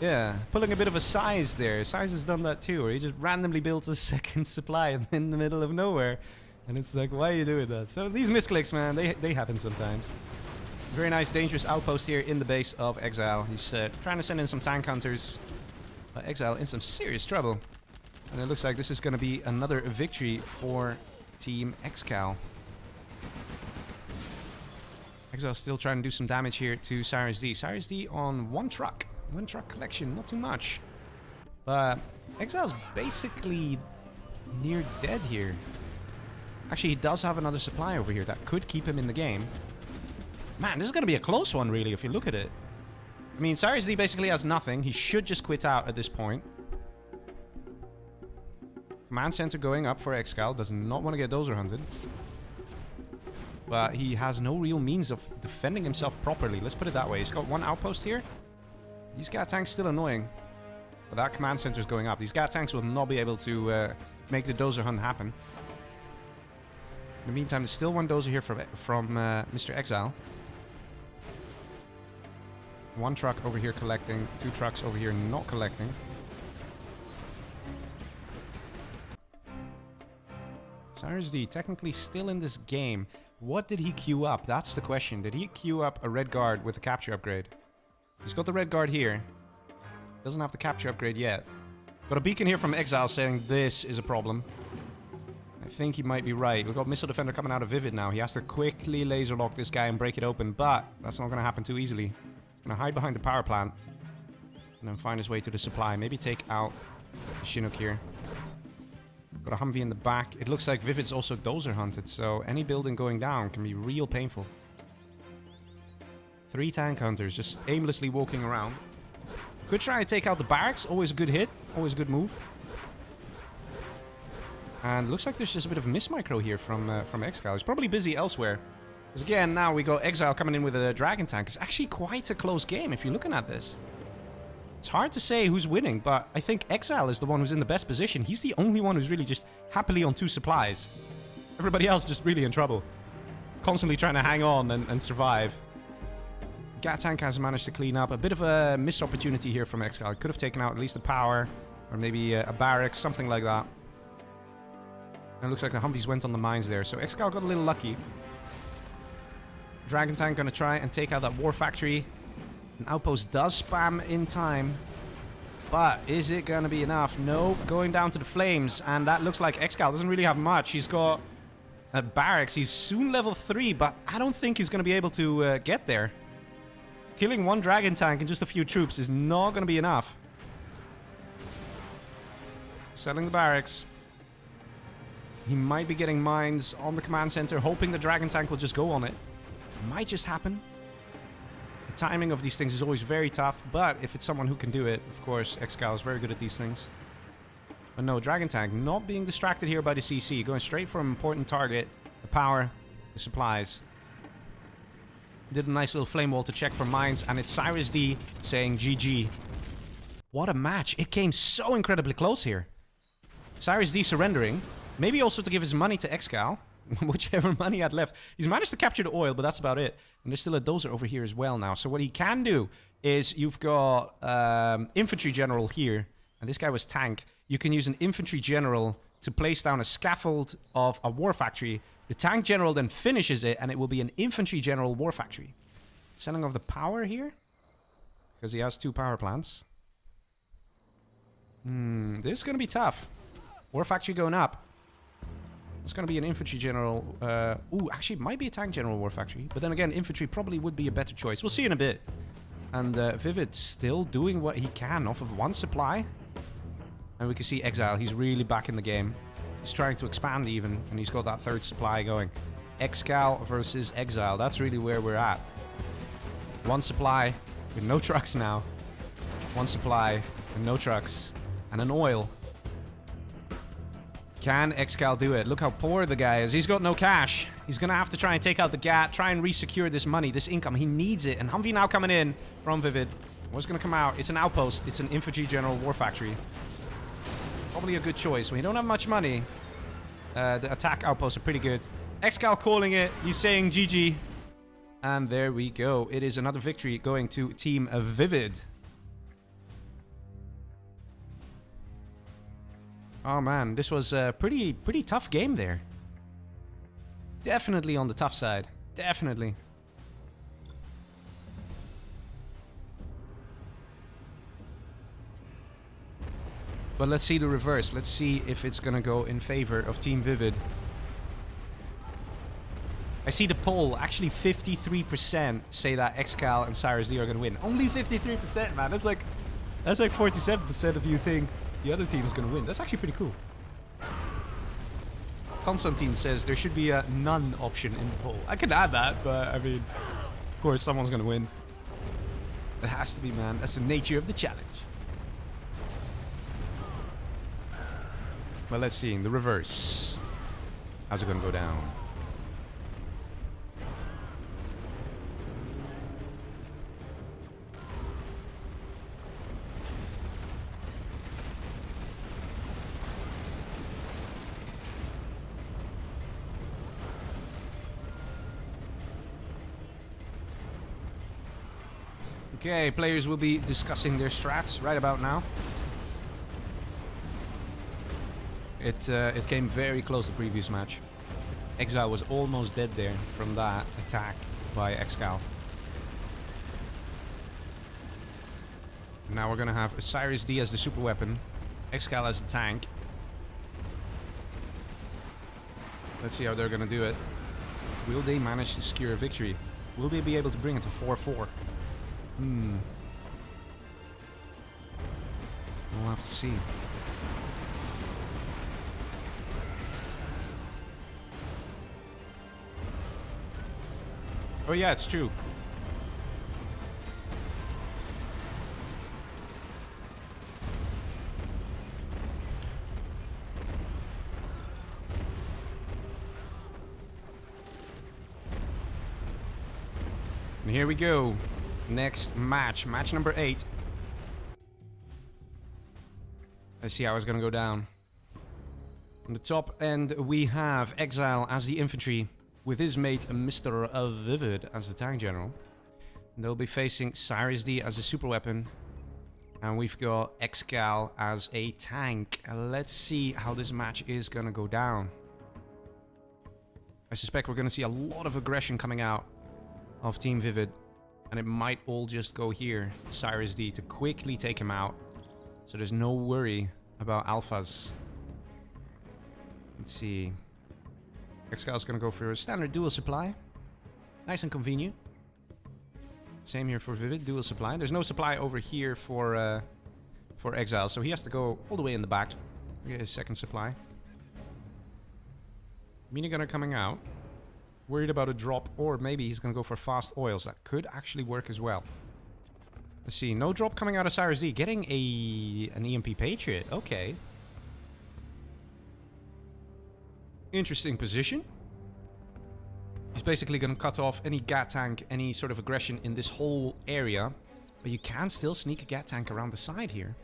yeah, pulling a bit of a Size there. Size has done that too, where he just randomly builds a second supply in the middle of nowhere. And it's like, why are you doing that? So these misclicks, man, they happen sometimes. Very nice, dangerous outpost here in the base of ExiLe. He's trying to send in some tank hunters. But ExiLe in some serious trouble. And it looks like this is going to be another victory for Team ExCaL. ExiLe still trying to do some damage here to CirezD. CirezD on one truck. One truck collection, not too much. But ExiLe's basically near dead here. Actually, he does have another supply over here that could keep him in the game. Man, this is going to be a close one, really, if you look at it. I mean, CirezD basically has nothing. He should just quit out at this point. Command center going up for ExCaL. Does not want to get dozer hunted. But he has no real means of defending himself properly. Let's put it that way. He's got one outpost here. These Gat tanks still annoying. But that command center is going up. These Gat tanks will not be able to make the dozer hunt happen. In the meantime, there's still one dozer here from Mr. ExiLe. One truck over here collecting. Two trucks over here not collecting. CirezD technically still in this game. What did he queue up? That's the question. Did he queue up a red guard with a capture upgrade? He's got the red guard here. Doesn't have the capture upgrade yet. Got a beacon here from ExiLe saying this is a problem. I think he might be right. We've got Missile Defender coming out of ViViD now. He has to quickly laser lock this guy and break it open, but that's not going to happen too easily. He's going to hide behind the power plant and then find his way to the supply. Maybe take out the Chinook here. Got a Humvee in the back. It looks like ViViD's also dozer hunted, so any building going down can be real painful. 3 tank hunters just aimlessly walking around. Could try to take out the barracks. Always a good hit. Always a good move. And looks like there's just a bit of miss micro here from ExCaL. He's probably busy elsewhere. Because again, now we got ExILe coming in with a Dragon Tank. It's actually quite a close game if you're looking at this. It's hard to say who's winning, but I think ExILe is the one who's in the best position. He's the only one who's really just happily on 2 supplies. Everybody else just really in trouble. Constantly trying to hang on and survive. Gat Tank has managed to clean up. A bit of a missed opportunity here from ExILe. Could have taken out at least the power, or maybe a barracks, something like that. And it looks like the Humvees went on the mines there, so ExILe got a little lucky. Dragon Tank gonna try and take out that war factory. An outpost does spam in time. But is it gonna be enough? No, going down to the flames. And that looks like ExILe doesn't really have much. He's got a barracks. He's soon level 3, but I don't think he's gonna be able to get there. Killing 1 Dragon Tank and just a few troops is not gonna be enough. Selling the barracks. He might be getting mines on the command center, hoping the Dragon Tank will just go on it. Might just happen. The timing of these things is always very tough, but if it's someone who can do it, of course, ExCal is very good at these things. But no, Dragon Tank not being distracted here by the CC, going straight for an important target, the power, the supplies. Did a nice little flame wall to check for mines, and it's CirezD saying GG. What a match. It came so incredibly close here. CirezD surrendering, maybe also to give his money to ExCal. Whichever money he had left. He's managed to capture the oil, but that's about it. And there's still a dozer over here as well now. So what he can do is you've got infantry general here. And this guy was tank. You can use an infantry general to place down a scaffold of a war factory. The tank general then finishes it, and it will be an infantry general war factory. Selling off the power here. Because he has 2 power plants. This is going to be tough. War factory going up. It's going to be an infantry general. Ooh, actually, it might be a tank general war factory. But then again, infantry probably would be a better choice. We'll see in a bit. And ViViD still doing what he can off of 1 supply. And we can see ExILe. He's really back in the game. He's trying to expand even. And he's got that 3rd supply going. ExCal versus ExILe. That's really where we're at. 1 supply with no trucks now. 1 supply and no trucks. And an oil. Can ExCal do it? Look how poor the guy is. He's got no cash. He's going to have to try and take out the GAT, try and resecure this money, this income. He needs it. And Humvee now coming in from ViViD. What's going to come out? It's an outpost. It's an infantry general war factory. Probably a good choice. When you don't have much money, the attack outposts are pretty good. ExCal calling it. He's saying GG. And there we go. It is another victory going to Team ViViD. Oh man, this was a pretty tough game there. Definitely on the tough side. Definitely. But let's see the reverse. Let's see if it's gonna go in favor of Team ViViD. I see the poll. Actually, 53% say that ExCal and CirezD are gonna win. Only 53%, man. That's like 47% of you think the other team is going to win. That's actually pretty cool. Constantine says there should be a none option in the poll. I can add that, but I mean, of course, someone's going to win. It has to be, man. That's the nature of the challenge. Well, let's see. In the reverse. How's it going to go down? Okay, players will be discussing their strats right about now. It came very close the previous match. ExILe was almost dead there from that attack by ExCal. Now we're gonna have CirezD as the super weapon, ExCal as the tank. Let's see how they're gonna do it. Will they manage to secure a victory? Will they be able to bring it to 4-4? We'll have to see. Oh yeah, it's true. And here we go. Next match. Match number 8. Let's see how it's gonna go down. On the top end, we have ExiLe as the infantry, with his mate Mr. ViViD as the tank general. They'll be facing CirezD as a super weapon. And we've got ExCaL as a tank. Let's see how this match is gonna go down. I suspect we're gonna see a lot of aggression coming out of Team ViViD. And it might all just go here, CirezD, to quickly take him out. So there's no worry about alphas. Let's see. ExCaL is going to go for a standard dual supply. Nice and convenient. Same here for ViViD, dual supply. There's no supply over here for ExiLe, so he has to go all the way in the back to get his second supply. Minigunner coming out. Worried about a drop, or maybe he's going to go for fast oils. That could actually work as well. Let's see, no drop coming out of CirezD. Getting an EMP Patriot, okay. Interesting position. He's basically going to cut off any Gat tank, any sort of aggression in this whole area. But you can still sneak a Gat tank around the side here.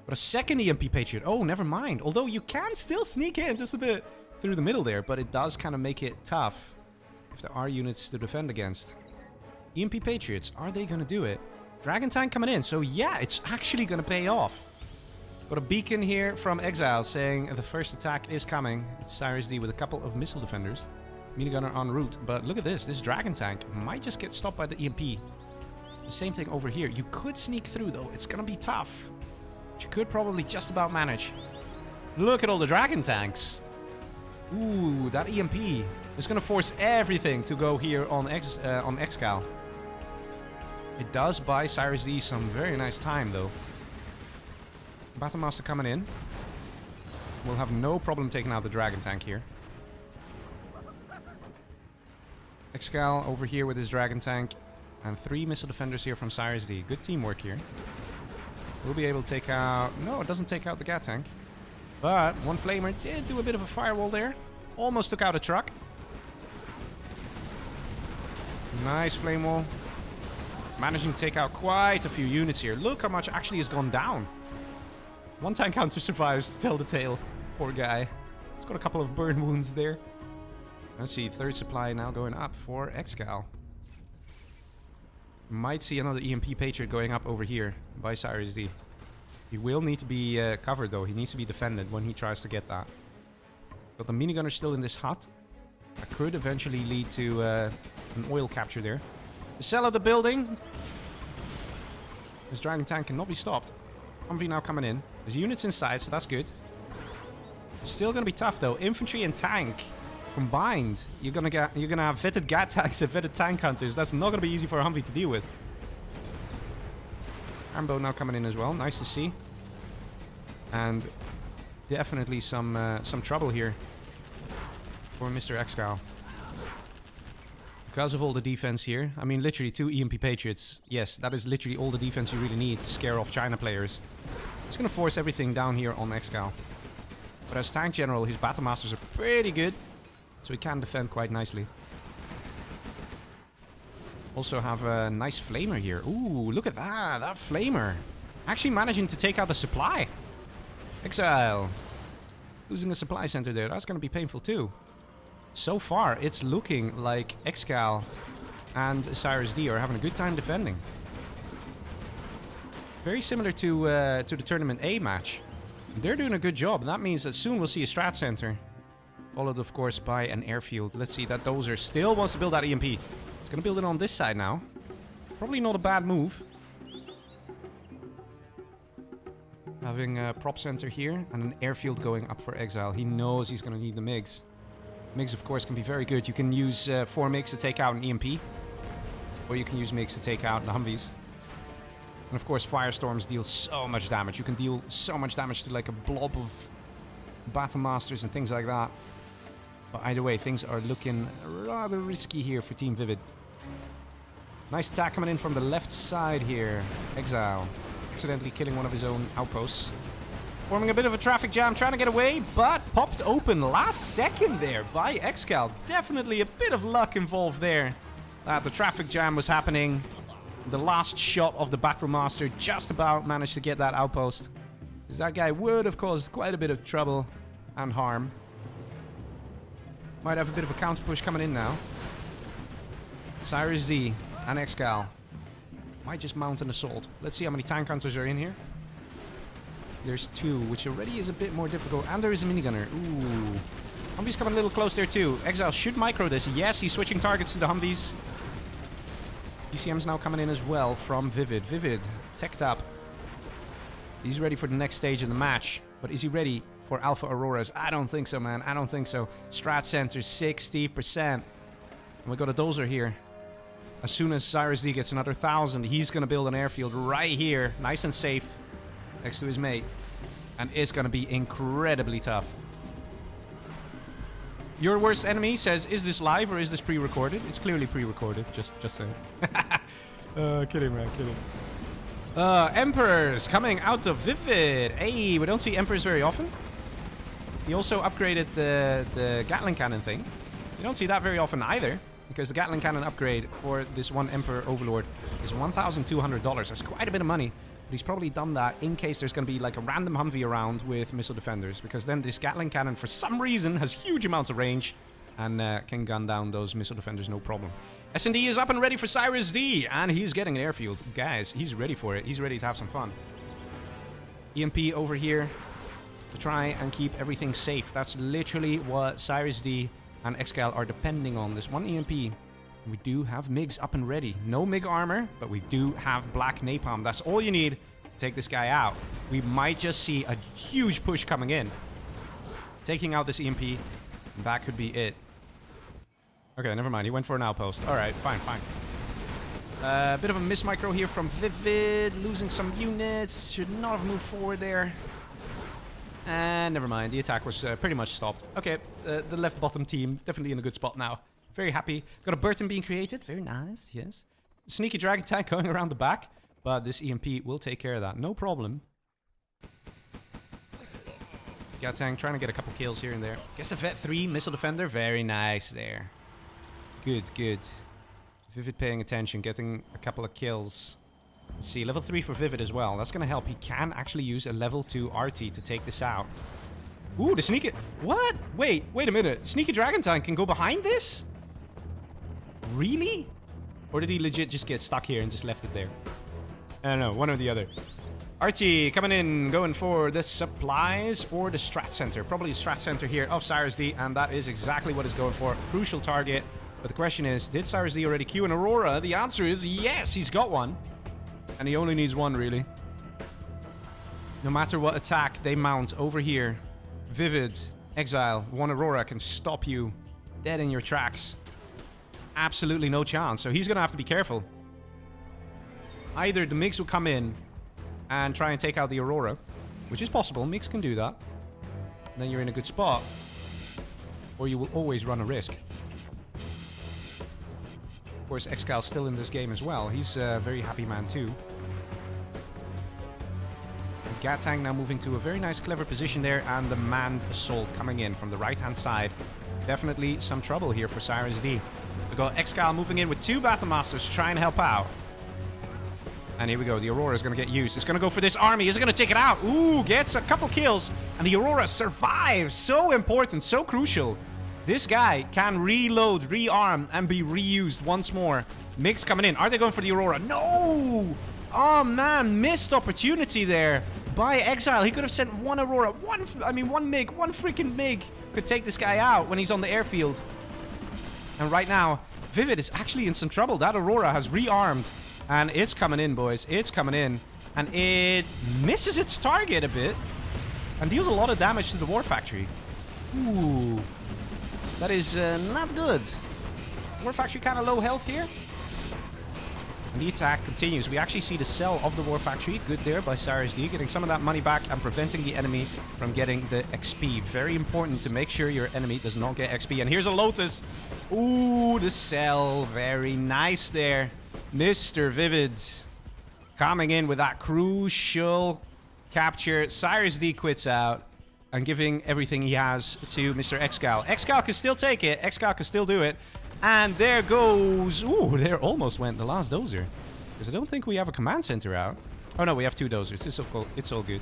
But a second EMP Patriot, oh, never mind. Although you can still sneak in just a bit through the middle there, but it does kind of make it tough if there are units to defend against. EMP Patriots, are they going to do it? Dragon tank coming in, so yeah, it's actually going to pay off. Got a beacon here from ExiLe saying the first attack is coming. It's CirezD with a couple of missile defenders. Minigunner en route, but look at this. This dragon tank might just get stopped by the EMP. The same thing over here. You could sneak through though, it's going to be tough. But you could probably just about manage. Look at all the dragon tanks. Ooh, that EMP is going to force everything to go here on ExCaL. It does buy CirezD some very nice time, though. Battlemaster coming in. We'll have no problem taking out the dragon tank here. ExCaL over here with his dragon tank. And 3 missile defenders here from CirezD. Good teamwork here. We'll be able to take out... No, it doesn't take out the Gat tank. But one flamer did do a bit of a firewall there. Almost took out a truck. Nice flame wall. Managing to take out quite a few units here. Look how much actually has gone down. One tank counter survives to tell the tale. Poor guy. He's got a couple of burn wounds there. Let's see, third supply now going up for ExCaL. Might see another EMP Patriot going up over here by CirezD. He will need to be covered though. He needs to be defended when he tries to get that. Got the minigunner still in this hut. That could eventually lead to an oil capture there. The cell of the building. This dragon tank cannot be stopped. Humvee now coming in. There's units inside, so that's good. It's still gonna be tough though. Infantry and tank combined. You're gonna have vetted Gat tanks and vetted tank hunters. That's not gonna be easy for a Humvee to deal with. Armbow now coming in as well. Nice to see. And definitely some trouble here for Mr. ExCaL. Because of all the defense here. I mean, literally 2 EMP Patriots. Yes, that is literally all the defense you really need to scare off China players. It's going to force everything down here on ExCaL. But as tank general, his Battlemasters are pretty good. So he can defend quite nicely. Also have a nice flamer here. Ooh, look at that. That flamer. Actually managing to take out the supply. ExiLe. Losing a supply center there. That's going to be painful too. So far, it's looking like ExCaL and CirezD are having a good time defending. Very similar to the Tournament A match. They're doing a good job. That means that soon we'll see a strat center. Followed, of course, by an airfield. Let's see, that dozer still wants to build that EMP. He's going to build it on this side now. Probably not a bad move. Having a prop center here and an airfield going up for ExiLe. He knows he's going to need the MiGs. MiGs, of course, can be very good. You can use 4 MiGs to take out an EMP. Or you can use MiGs to take out the Humvees. And of course, Firestorms deal so much damage. You can deal so much damage to like a blob of Battlemasters and things like that. But either way, things are looking rather risky here for Team ViViD. Nice attack coming in from the left side here. ExiLe accidentally killing one of his own outposts. Forming a bit of a traffic jam, trying to get away, but popped open last second there by ExCaL. Definitely a bit of luck involved there. that the traffic jam was happening. The last shot of the Battle Master just about managed to get that outpost. Because that guy would have caused quite a bit of trouble and harm. Might have a bit of a counter push coming in now. CirezD and ExCaL might just mount an assault. Let's see how many tank hunters are in here. There's 2, which already is a bit more difficult. And there is a minigunner. Ooh. Humvee's coming a little close there too. ExILe should micro this. Yes, he's switching targets to the Humvees. ECM's now coming in as well from ViViD. ViViD, teched up. He's ready for the next stage of the match. But is he ready for Alpha Auroras? I don't think so, man. I don't think so. Strat Center, 60%. And we got a dozer here. As soon as CirezD gets another 1,000, he's going to build an airfield right here. Nice and safe. Next to his mate. And it's going to be incredibly tough. Your worst enemy says, is this live or is this pre-recorded? It's clearly pre-recorded. Just saying. Kidding, man. Kidding. Emperors coming out of ViViD. Hey, we don't see Emperors very often. He also upgraded the Gatling Cannon thing. You don't see that very often either. Because the Gatling Cannon upgrade for this one Emperor Overlord is $1,200. That's quite a bit of money. But he's probably done that in case there's going to be like a random Humvee around with missile defenders. Because then this Gatling Cannon, for some reason, has huge amounts of range. And can gun down those missile defenders, no problem. S&D is up and ready for CirezD. And he's getting an airfield. Guys, he's ready for it. He's ready to have some fun. EMP over here to try and keep everything safe. That's literally what CirezD and ExCaL are depending on. This one EMP. We do have MiGs up and ready. No MiG armor, but we do have black napalm. That's all you need to take this guy out. We might just see a huge push coming in. Taking out this EMP. And that could be it. Okay, never mind. He went for an outpost. Alright, fine. Bit of a mismicro here from ViViD. Losing some units. Should not have moved forward there. And never mind. The attack was pretty much stopped. Okay, the left bottom team definitely in a good spot now. Very happy. Got a Burton being created. Very nice, yes. Sneaky Dragon Tank going around the back. But this EMP will take care of that. No problem. Gat Tank trying to get a couple kills here and there. Guess a Vet 3 Missile Defender. Very nice there. Good. ViViD paying attention. Getting a couple of kills. Let's see. Level 3 for ViViD as well. That's going to help. He can actually use a level 2 RT to take this out. Ooh, the Sneaky... What? Wait a minute. Sneaky Dragon Tank can go behind this? Really? Or did he legit just get stuck here and just left it there? I don't know. One or the other. RT coming in, going for the supplies or the Strat Center. Probably the Strat Center here of CirezD, and that is exactly what it's going for. Crucial target. But the question is, did CirezD already queue an Aurora? The answer is yes, he's got one. And he only needs one, really. No matter what attack they mount over here, ViViD, ExILe, one Aurora can stop you dead in your tracks. Absolutely no chance. So he's going to have to be careful. Either the MiGs will come in and try and take out the Aurora, which is possible. MiGs can do that. Then you're in a good spot. Or you will always run a risk. Of course, ExCal's still in this game as well. He's a very happy man too. Gat Tank now moving to a very nice, clever position there. And the manned assault coming in from the right-hand side. Definitely some trouble here for CirezD. We've got ExCaL moving in with 2 Battle Masters to try and help out. And here we go. The Aurora is going to get used. It's going to go for this army. Is it going to take it out? Ooh, gets a couple kills. And the Aurora survives. So important. So crucial. This guy can reload, rearm, and be reused once more. MiGs coming in. Are they going for the Aurora? No! Oh, man. Missed opportunity there by ExILe. He could have sent one Aurora. One MiG. One freaking MiG could take this guy out when he's on the airfield. And right now, ViViD is actually in some trouble. That Aurora has rearmed. And it's coming in, boys. It's coming in. And it misses its target a bit. And deals a lot of damage to the War Factory. Ooh. That is not good. War Factory kind of low health here. And the attack continues. We actually see the cell of the War Factory. Good there by CirezD. Getting some of that money back and preventing the enemy from getting the XP. Very important to make sure your enemy does not get XP. And here's a Lotus. Ooh, the cell. Very nice there. Mr. ViViD coming in with that crucial capture. CirezD quits out and giving everything he has to Mr. ExCaL. ExCaL can still take it. ExCaL can still do it. And there goes... Ooh, there almost went the last dozer. Because I don't think we have a command center out. Oh no, we have 2 dozers. It's all good.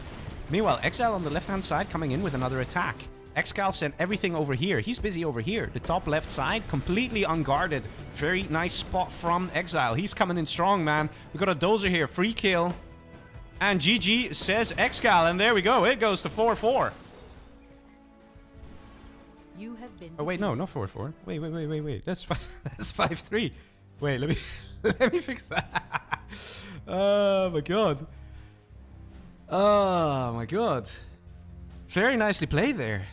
Meanwhile, ExiLe on the left-hand side coming in with another attack. ExCaL sent everything over here. He's busy over here. The top left side, completely unguarded. Very nice spot from ExiLe. He's coming in strong, man. We got a dozer here. Free kill. And GG says ExCaL. And there we go. It goes to 4-4. You have been Oh wait, no, not 4-4. Wait. That's 5-3. Wait, let me let me fix that. Oh my god. Oh my god. Very nicely played there.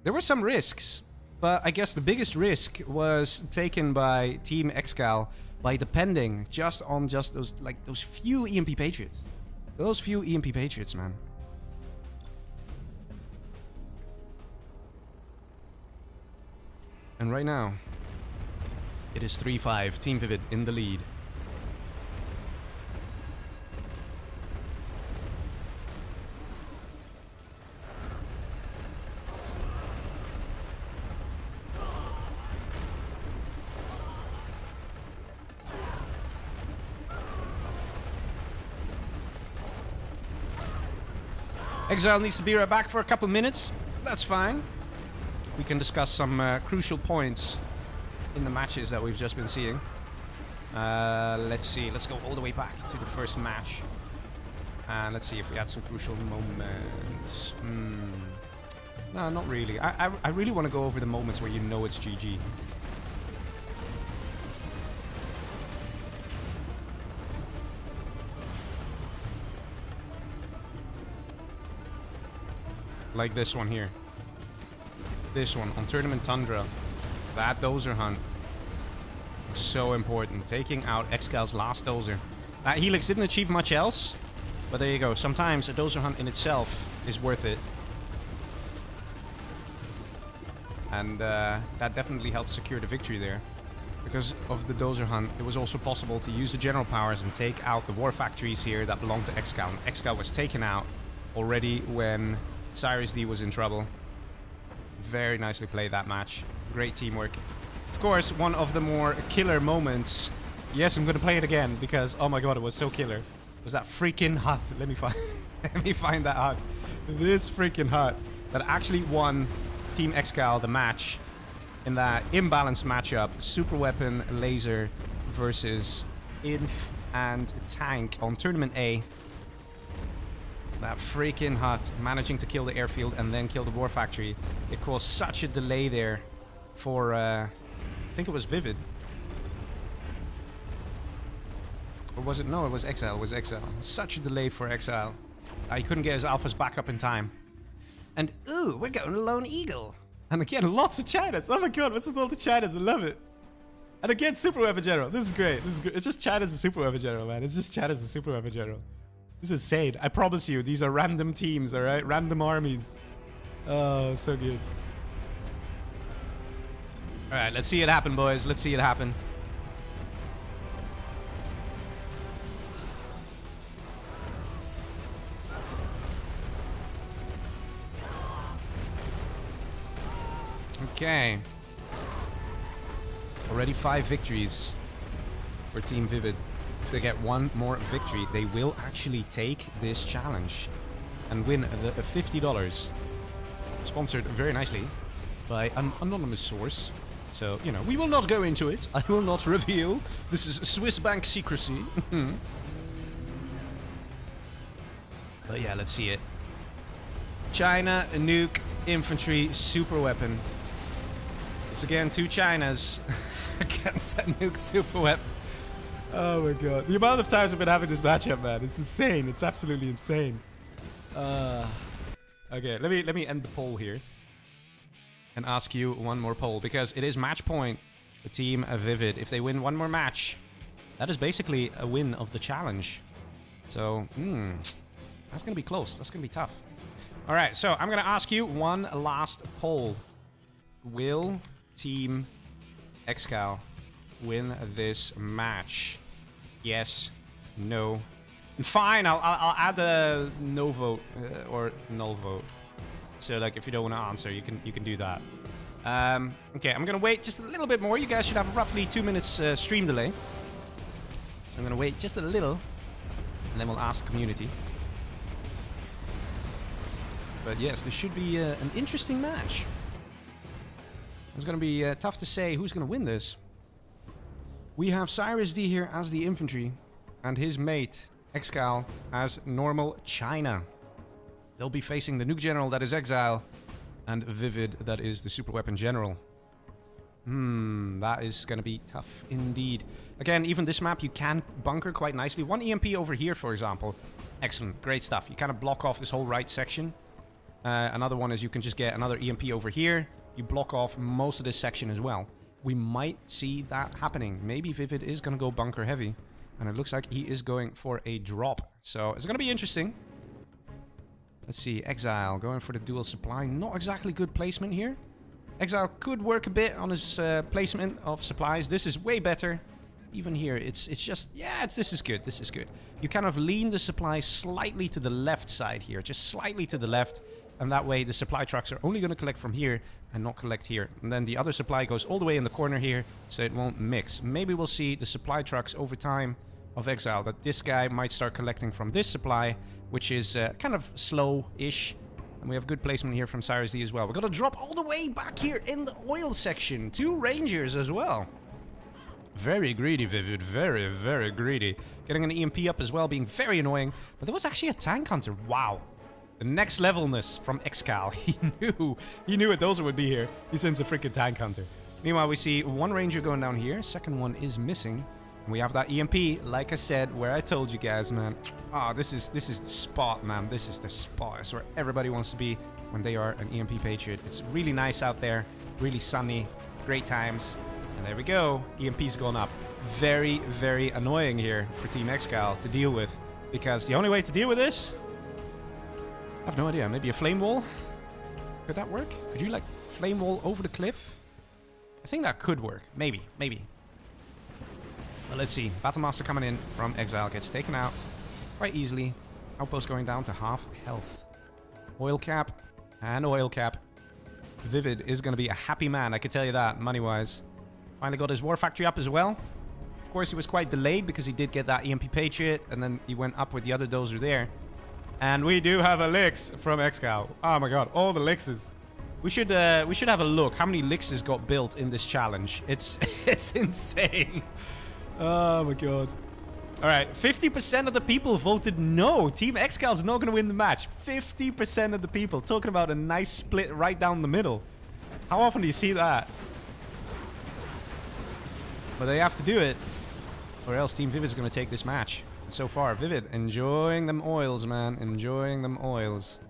There were some risks, but I guess the biggest risk was taken by Team ExCaL by depending just on those few EMP Patriots. Those few EMP Patriots, man. And right now, it is 3-5, Team ViViD in the lead. ExiLe needs to be right back for a couple minutes. That's fine. We can discuss some crucial points in the matches that we've just been seeing. Let's see. Let's go all the way back to the first match. And let's see if we had some crucial moments. No, not really. I really want to go over the moments where you know it's GG. Like this one here. This one on Tournament Tundra. That dozer hunt was so important. Taking out ExCal's last dozer. Helix didn't achieve much else, but there you go. Sometimes a dozer hunt in itself is worth it. And that definitely helped secure the victory there. Because of the dozer hunt, it was also possible to use the general powers and take out the war factories here that belonged to ExCaL. And ExCaL was taken out already when CirezD was in trouble. Very nicely played that match. Great teamwork. Of course, one of the more killer moments. Yes, I'm gonna play it again because oh my god, it was so killer. Was that freaking hut? Let me find. Let me find that hut. This freaking hut that actually won Team ExCaL the match in that imbalanced matchup. Super weapon laser versus inf and tank on Tournament A. That freaking hut, managing to kill the airfield and then kill the war factory. It caused such a delay there for, I think it was ViViD. Or was it? No, it was ExiLe. It was ExiLe. Such a delay for ExiLe. He couldn't get his alphas back up in time. And, ooh, we're going to Lone Eagle. And again, lots of Chinas. Oh my god, what's with all the Chinas? I love it. And again, Super Weapon General. This is great. This is good. It's just Chinas and Super Weapon General, man. It's just Chinas and Super Weapon General. This is insane. I promise you, these are random teams, alright? Random armies. Oh, so good. Alright, let's see it happen, boys. Let's see it happen. Okay. Already 5 victories for Team ViViD. If they get one more victory, they will actually take this challenge and win the $50. Sponsored very nicely by an anonymous source. So, you know, we will not go into it. I will not reveal. This is Swiss bank secrecy. But yeah, let's see it. China, nuke, infantry, super weapon. It's again 2 Chinas against that nuke super weapon. Oh my god. The amount of times we've been having this matchup, man. It's insane. It's absolutely insane. Okay, let me end the poll here. And ask you one more poll. Because it is match point for Team ViViD. If they win one more match, that is basically a win of the challenge. So, that's gonna be close. That's gonna be tough. Alright, so I'm gonna ask you one last poll. Will Team ExCaL win this match? Yes, no. Fine, I'll add a no vote or null vote. So like if you don't want to answer, you can do that. Okay, I'm gonna wait just a little bit more. You guys should have roughly 2 minutes stream delay. So I'm gonna wait just a little, and then we'll ask the community. But yes, this should be an interesting match. It's gonna be tough to say who's gonna win this. We have CirezD here as the infantry, and his mate, ExCaL, as normal China. They'll be facing the nuke general, that is ExiLe, and ViViD, that is the super weapon general. That is gonna be tough indeed. Again, even this map you can bunker quite nicely. One EMP over here, for example. Excellent, great stuff. You kind of block off this whole right section. Another one is you can just get another EMP over here. You block off most of this section as well. We might see that happening. Maybe ViViD is gonna go bunker heavy. And it looks like he is going for a drop. So it's gonna be interesting. Let's see, ExiLe going for the dual supply. Not exactly good placement here. ExiLe could work a bit on his placement of supplies. This is way better. Even here, it's just, yeah, this is good. This is good. You kind of lean the supply slightly to the left side here. Just slightly to the left. And that way the supply trucks are only going to collect from here and not collect here. And then the other supply goes all the way in the corner here, so it won't mix. Maybe we'll see the supply trucks over time of ExiLe, that this guy might start collecting from this supply, which is kind of slow-ish. And we have good placement here from CirezD as well. We're going to drop all the way back here in the oil section. 2 Rangers as well. Very greedy, ViViD. Very, very greedy. Getting an EMP up as well, being very annoying. But there was actually a tank hunter. Wow. The next levelness from ExCaL. He knew a dozer would be here. He sends a freaking tank hunter. Meanwhile, we see 1 Ranger going down here. Second one is missing. And we have that EMP, like I said, where I told you guys, man. Ah, this is the spot, man. This is the spot. It's where everybody wants to be when they are an EMP Patriot. It's really nice out there. Really sunny. Great times. And there we go. EMP's gone up. Very, very annoying here for Team ExCaL to deal with. Because the only way to deal with this... I have no idea. Maybe a flame wall? Could that work? Could you, like, flame wall over the cliff? I think that could work. Maybe. Maybe. Well, let's see. Battlemaster coming in from ExiLe. Gets taken out quite easily. Outpost going down to half health. Oil cap. And oil cap. ViViD is going to be a happy man. I can tell you that, money-wise. Finally got his war factory up as well. Of course, he was quite delayed because he did get that EMP Patriot. And then he went up with the other dozer there. And we do have a Lix from ExCaL. Oh my god, all the Lixes. We should have a look how many Lixes got built in this challenge. It's insane. Oh my god. Alright, 50% of the people voted no. Team ExCaL is not going to win the match. 50% of the people. Talking about a nice split right down the middle. How often do you see that? But they have to do it. Or else Team ViViD is going to take this match. So far, ViViD enjoying them oils, man. Enjoying them oils.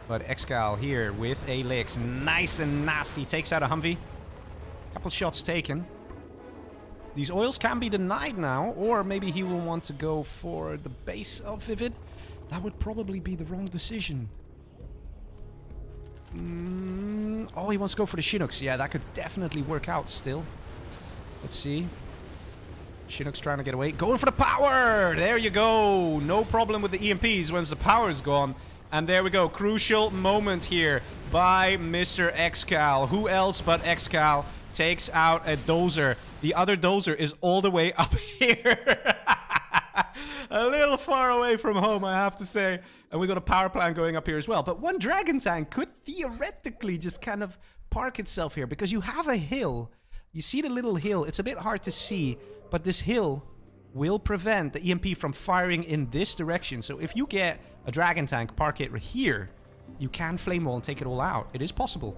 But ExCaL here with a Lix. Nice and nasty. Takes out a Humvee. Couple shots taken. These oils can be denied now. Or maybe he will want to go for the base of ViViD. That would probably be the wrong decision. Oh, he wants to go for the Chinooks. Yeah, that could definitely work out still. Let's see. Chinook's trying to get away. Going for the power! There you go. No problem with the EMPs once the power's gone. And there we go. Crucial moment here by Mr. ExCaL. Who else but ExCaL takes out a dozer. The other dozer is all the way up here. A little far away from home, I have to say. And we got a power plant going up here as well. But one dragon tank could theoretically just kind of park itself here. Because you have a hill. You see the little hill. It's a bit hard to see. But this hill will prevent the EMP from firing in this direction. So if you get a dragon tank, park it here, you can flame wall and take it all out. It is possible.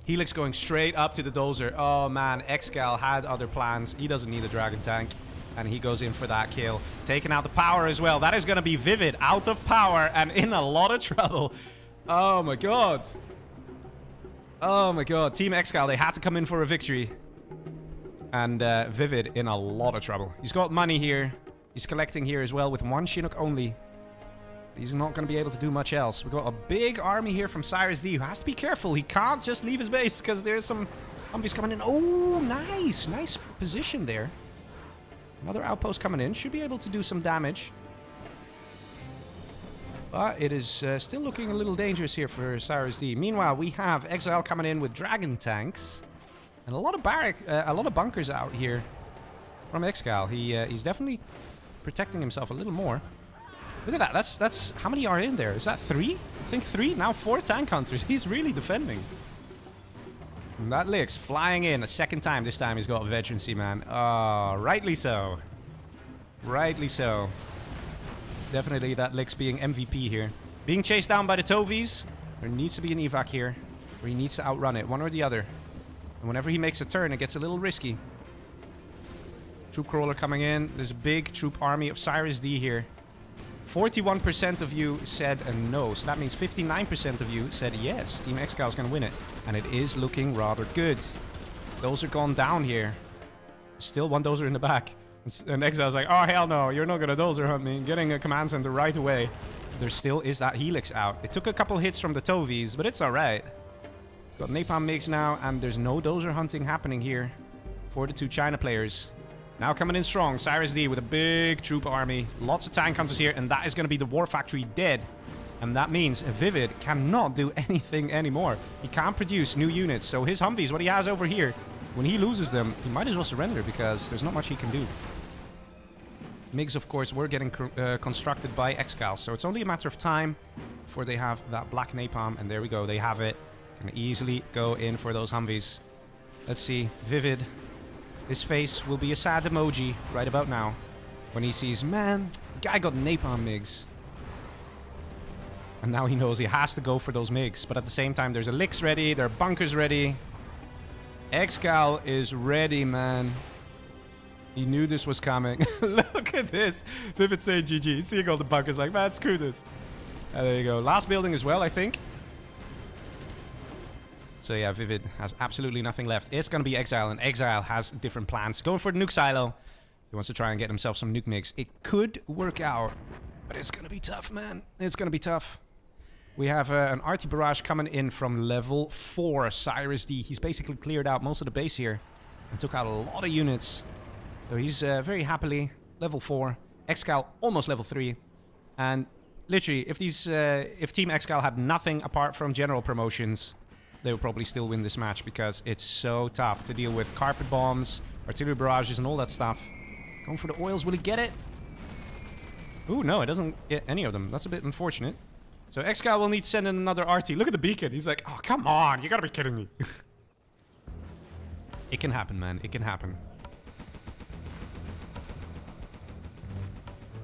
Helix going straight up to the dozer. Oh man, ExCaL had other plans. He doesn't need a dragon tank. And he goes in for that kill. Taking out the power as well. That is going to be ViViD out of power and in a lot of trouble. Oh my god. Oh my god. Team ExCaL, they had to come in for a victory. And ViViD in a lot of trouble. He's got money here. He's collecting here as well with 1 Chinook only. He's not going to be able to do much else. We've got a big army here from CirezD who has to be careful. He can't just leave his base because there's some Humvees coming in. Oh, nice. Nice position there. Another outpost coming in. Should be able to do some damage. But it is still looking a little dangerous here for CirezD. Meanwhile, we have ExiLe coming in with dragon tanks. And a lot of bunkers out here from ExCaL. He's definitely protecting himself a little more. Look at that. That's how many are in there? Is that 3? I think 3. Now 4 tank hunters. He's really defending. And that Licks flying in a second time. This time he's got a veterancy, man. Oh, rightly so. Rightly so. Definitely that Licks being MVP here. Being chased down by the Tovies. There needs to be an evac here. Or he needs to outrun it. One or the other. And whenever he makes a turn, it gets a little risky. Troop crawler coming in. There's a big troop army of CirezD here. 41% of you said a no. So that means 59% of you said yes. Team ExCaL is going to win it. And it is looking rather good. Those are gone down here. Still one dozer in the back. And ExCal's like, oh, hell no. You're not going to dozer hunt me. Getting a command center right away. There still is that helix out. It took a couple hits from the Tovies, but it's alright. Got napalm MiGs now, and there's no dozer hunting happening here for the 2 China players. Now coming in strong, CirezD with a big troop army. Lots of tank hunters here, and that is going to be the war factory dead. And that means ViViD cannot do anything anymore. He can't produce new units, so his Humvees, what he has over here, when he loses them, he might as well surrender because there's not much he can do. MiGs, of course, were getting constructed by ExCaL, so it's only a matter of time before they have that black napalm, and there we go, they have it. Can easily go in for those Humvees. Let's see, ViViD. His face will be a sad emoji right about now. When he sees, man, guy got napalm MiGs. And now he knows he has to go for those MiGs. But at the same time, there's a Licks ready. There are bunkers ready. ExCaL is ready, man. He knew this was coming. Look at this. ViViD saying GG. Seeing all the bunkers like, man, screw this. There you go. Last building as well, I think. So yeah, ViViD has absolutely nothing left. It's going to be ExiLe, and ExiLe has different plans. Going for the nuke silo. He wants to try and get himself some nuke MiGs. It could work out, but it's going to be tough, man. It's going to be tough. We have an RT barrage coming in from level 4, CirezD. He's basically cleared out most of the base here and took out a lot of units. So he's very happily level 4. ExCaL almost level 3. And literally, if Team ExCaL had nothing apart from general promotions, they will probably still win this match because it's so tough to deal with carpet bombs, artillery barrages, and all that stuff. Going for the oils. Will he get it? Ooh, no, it doesn't get any of them. That's a bit unfortunate. So ExCaL will need to send in another RT. Look at the beacon. He's like, oh, come on. You gotta be kidding me. It can happen, man. It can happen.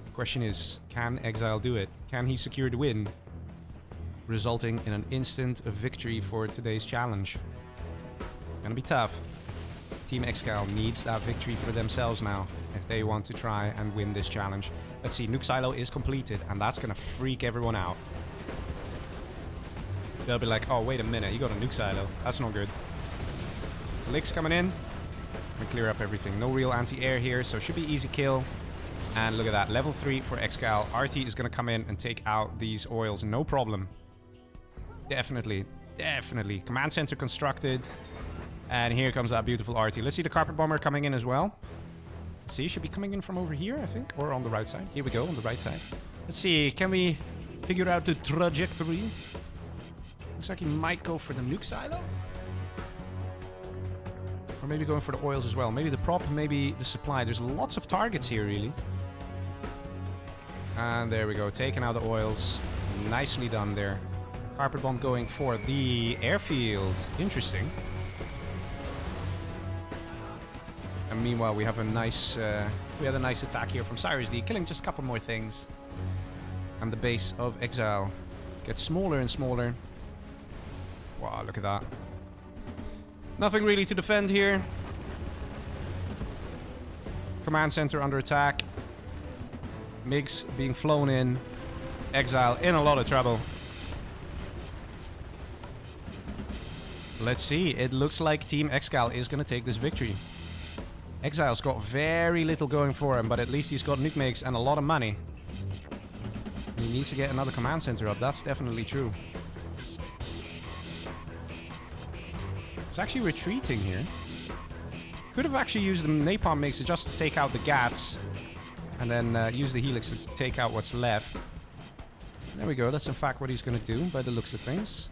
The question is, can ExiLe do it? Can he secure the win? Resulting in an instant victory for today's challenge. It's gonna be tough. Team ExCaL needs that victory for themselves now if they want to try and win this challenge. Let's see, nuke silo is completed, and that's gonna freak everyone out. They'll be like, oh, wait a minute, you got a nuke silo. That's not good. Licks coming in. And clear up everything. No real anti-air here, so should be easy kill. And look at that, level 3 for ExCaL. RT is gonna come in and take out these oils, no problem. Definitely, definitely. Command center constructed. And here comes that beautiful RT. Let's see the carpet bomber coming in as well. Let's see, should be coming in from over here, I think. Or on the right side. Here we go, on the right side. Let's see, can we figure out the trajectory? Looks like he might go for the nuke silo. Or maybe going for the oils as well. Maybe the prop, maybe the supply. There's lots of targets here, really. And there we go, taking out the oils. Nicely done there. Carpet bomb going for the airfield. Interesting. And meanwhile, we have a nice, attack here from CirezD, killing just a couple more things. And the base of ExiLe gets smaller and smaller. Wow, look at that. Nothing really to defend here. Command center under attack. MiGs being flown in. ExiLe in a lot of trouble. Let's see. It looks like Team ExCaL is going to take this victory. ExiLe's got very little going for him, but at least he's got nuke MiGs and a lot of money. He needs to get another command center up. That's definitely true. He's actually retreating here. Could have actually used the napalm MiGs just to take out the GATs. And then use the helix to take out what's left. There we go. That's in fact what he's going to do by the looks of things.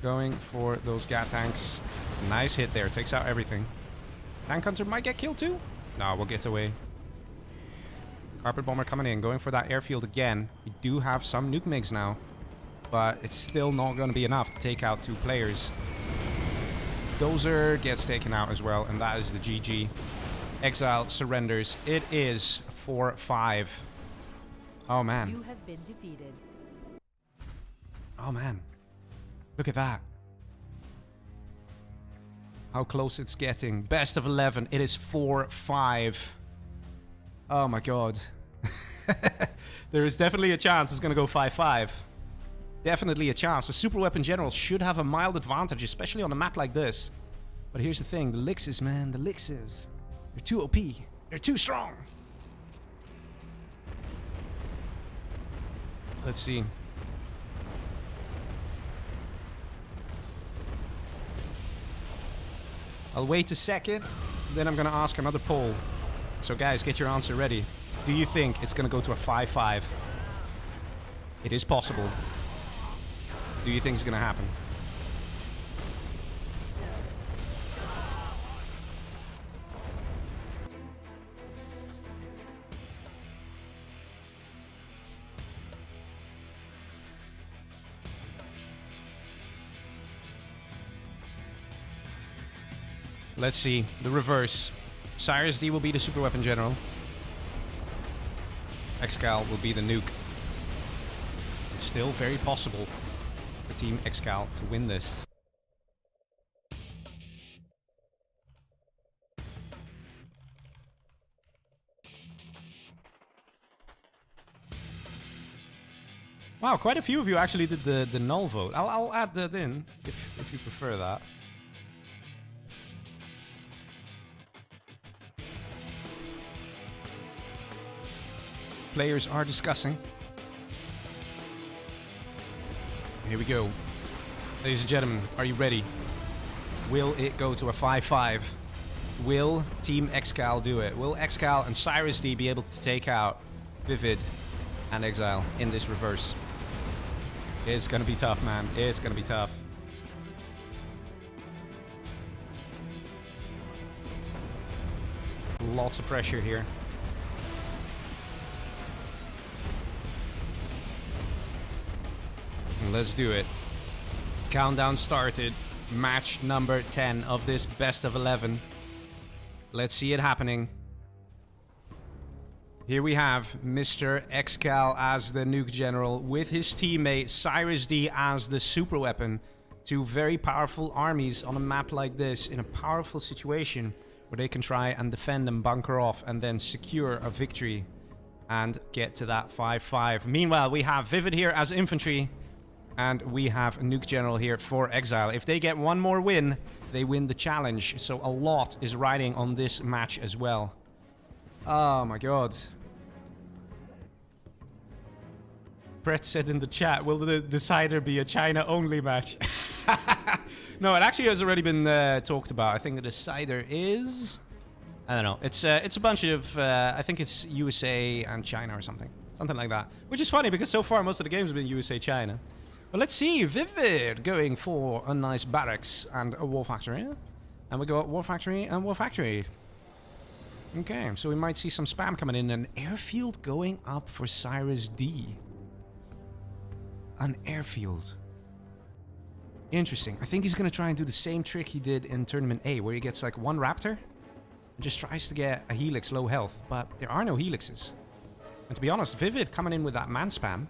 Going for those Gat tanks. Nice hit there. Takes out everything. Tank Hunter might get killed too. No, we'll get away. Carpet Bomber coming in. Going for that airfield again. We do have some nuke MiGs now. But it's still not going to be enough to take out 2 players. Dozer gets taken out as well. And that is the GG. ExILe surrenders. It is 4-5. Oh, man. You have been defeated. Oh, man. Look at that. How close it's getting. Best of 11. It is 4-5. Oh, my God. There is definitely a chance it's going to go 5-5. Definitely a chance. The super weapon general should have a mild advantage, especially on a map like this. But here's the thing. The Lixes, man. The Lixes. They're too OP. They're too strong. Let's see. I'll wait a second, then I'm going to ask another poll. So guys, get your answer ready. Do you think it's going to go to a 5-5? It is possible. Do you think it's going to happen? Let's see. The reverse. CirezD will be the super weapon general. ExCaL will be the nuke. It's still very possible for Team ExCaL to win this. Wow, quite a few of you actually did the null vote. I'll add that in if you prefer that. Players are discussing. Here we go. Ladies and gentlemen, are you ready? Will it go to a 5-5? Will Team ExCaL do it? Will ExCaL and CirezD be able to take out ViViD and ExILe in this reverse? It's gonna be tough, man. It's gonna be tough. Lots of pressure here. Let's do it. Countdown started. Match number 10 of this best of 11. Let's see it happening. Here we have Mr. ExCaL as the nuke general with his teammate CirezD as the super weapon. 2 very powerful armies on a map like this in a powerful situation where they can try and defend and bunker off and then secure a victory and get to that 5-5. Meanwhile, we have ViViD here as infantry. And we have a nuke general here for ExILe. If they get one more win, they win the challenge. So a lot is riding on this match as well. Oh my god. Brett said in the chat, will the decider be a China-only match? No, it actually has already been talked about. I think the decider is... I don't know. It's a bunch of... I think it's USA and China or something. Something like that. Which is funny because so far most of the games have been USA-China. But let's see, ViViD going for a nice barracks and a war factory. And we got war factory and war factory. Okay, so we might see some spam coming in. An airfield going up for CirezD. An airfield. Interesting. I think he's going to try and do the same trick he did in Tournament A, where he gets like 1 Raptor and just tries to get a Helix low health. But there are no Helixes. And to be honest, ViViD coming in with that man spam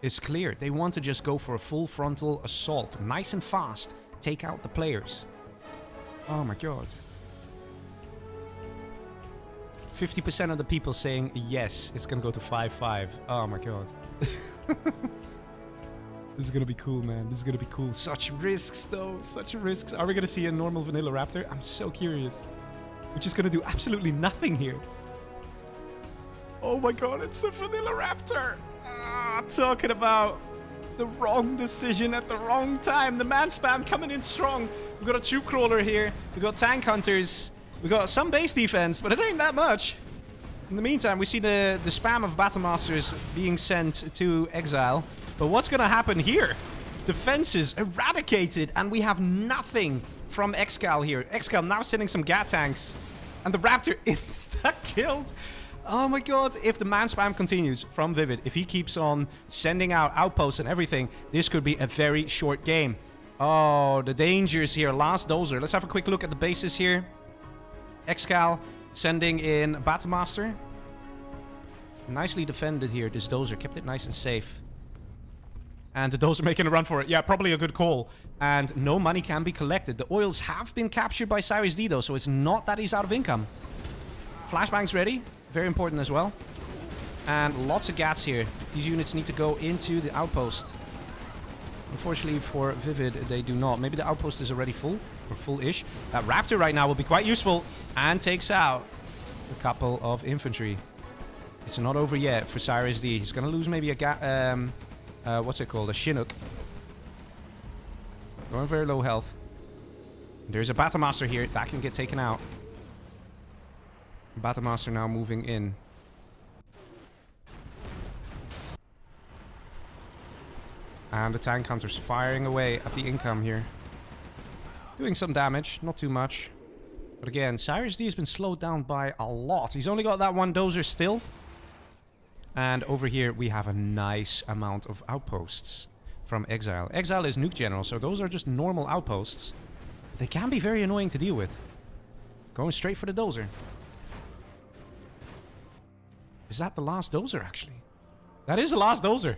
is clear. They want to just go for a full frontal assault. Nice and fast. Take out the players. Oh my god. 50% of the people saying yes, it's gonna go to 5-5. Oh my god. This is gonna be cool, man. This is gonna be cool. Such risks, though. Such risks. Are we gonna see a normal vanilla Raptor? I'm so curious. We're just gonna do absolutely nothing here. Oh my god, it's a vanilla Raptor! Talking about the wrong decision at the wrong time. The man spam coming in strong. We've got a troop crawler here. We've got tank hunters. We've got some base defense, but it ain't that much. In the meantime, we see the spam of Battle Masters being sent to exile. But what's going to happen here? Defenses eradicated, and we have nothing from ExCaL here. ExCaL now sending some Gat tanks. And the Raptor insta-killed. Oh my god, if the man spam continues from ViViD, if he keeps on sending out outposts and everything, this could be a very short game. Oh, the dangers here. Last dozer. Let's have a quick look at the bases here. ExCaL sending in Battlemaster. Nicely defended here, this dozer. Kept it nice and safe. And the dozer making a run for it. Yeah, probably a good call. And no money can be collected. The oils have been captured by CirezD though, so it's not that he's out of income. Flashbang's ready. Very important as well. And lots of gats here. These units need to go into the outpost. Unfortunately for ViViD, they do not. Maybe the outpost is already full. Or full-ish. That Raptor right now will be quite useful. And takes out a couple of infantry. It's not over yet for CirezD. He's going to lose maybe a what's it called? A Chinook. Going very low health. There's a Battlemaster here. That can get taken out. Battlemaster now moving in. And the tank hunter's firing away at the income here. Doing some damage, not too much. But again, CirezD has been slowed down by a lot. He's only got that one dozer still. And over here we have a nice amount of outposts from exile. Exile is nuke general, so those are just normal outposts. But they can be very annoying to deal with. Going straight for the dozer. Is that the last dozer, actually? That is the last dozer.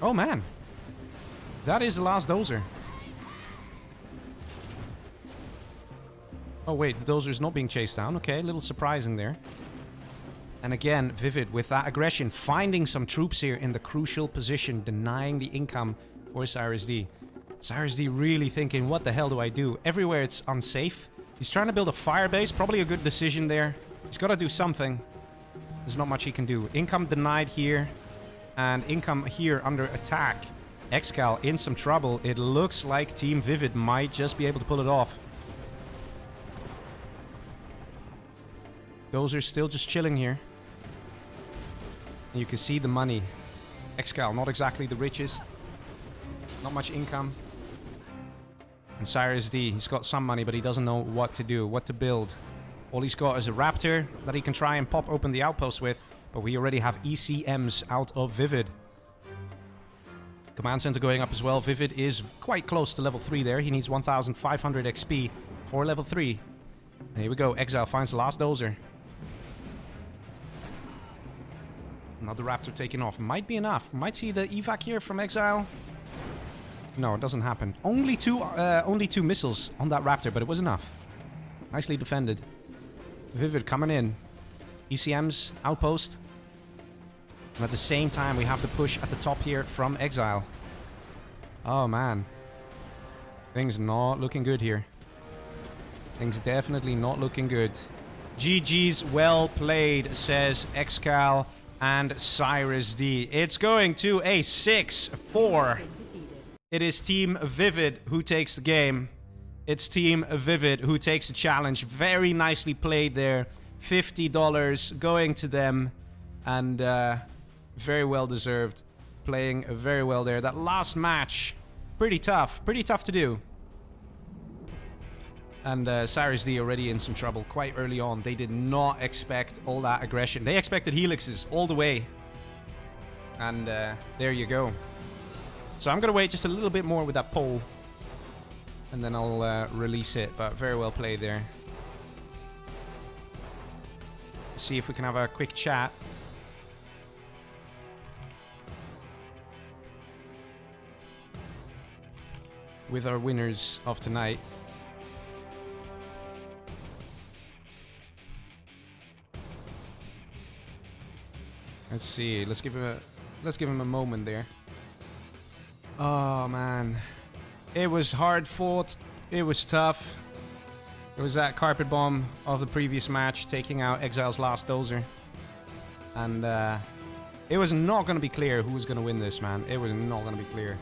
Oh, man. That is the last dozer. Oh, wait. The dozer is not being chased down. Okay, a little surprising there. And again, ViViD, with that aggression, finding some troops here in the crucial position, denying the income for CirezD. CirezD really thinking, what the hell do I do? Everywhere it's unsafe. He's trying to build a fire base. Probably a good decision there. He's got to do something. There's not much he can do. Income denied here. And income here under attack. ExCaL in some trouble. It looks like Team ViViD might just be able to pull it off. Those are still just chilling here. You can see the money. ExCaL, not exactly the richest. Not much income. And CirezD, he's got some money, but he doesn't know what to do, what to build. All he's got is a Raptor that he can try and pop open the outpost with. But we already have ECMs out of ViViD. Command center going up as well. ViViD is quite close to level 3 there. He needs 1,500 XP for level 3. And here we go. Exile finds the last dozer. Another Raptor taking off. Might be enough. Might see the evac here from Exile. No, it doesn't happen. Only two missiles on that Raptor, but it was enough. Nicely defended. ViViD coming in. ECM's outpost. And at the same time, we have the push at the top here from Exile. Oh, man. Things not looking good here. Things definitely not looking good. GG's well played, says ExCaL and CirezD. It's going to a 6-4. It is Team ViViD who takes the game. It's Team ViViD who takes the challenge. Very nicely played there. $50 going to them. And very well deserved. Playing very well there. That last match, pretty tough. Pretty tough to do. And CirezD already in some trouble quite early on. They did not expect all that aggression. They expected helixes all the way. And there you go. So I'm going to wait just a little bit more with that poll. And then I'll release it. But very well played there. Let's see if we can have a quick chat. With our winners of tonight. Let's see. Let's give him a moment there. Oh man, it was hard fought. It was tough. It was that carpet bomb of the previous match taking out Exile's last dozer, and it was not going to be clear who was going to win this, man. It was not going to be clear.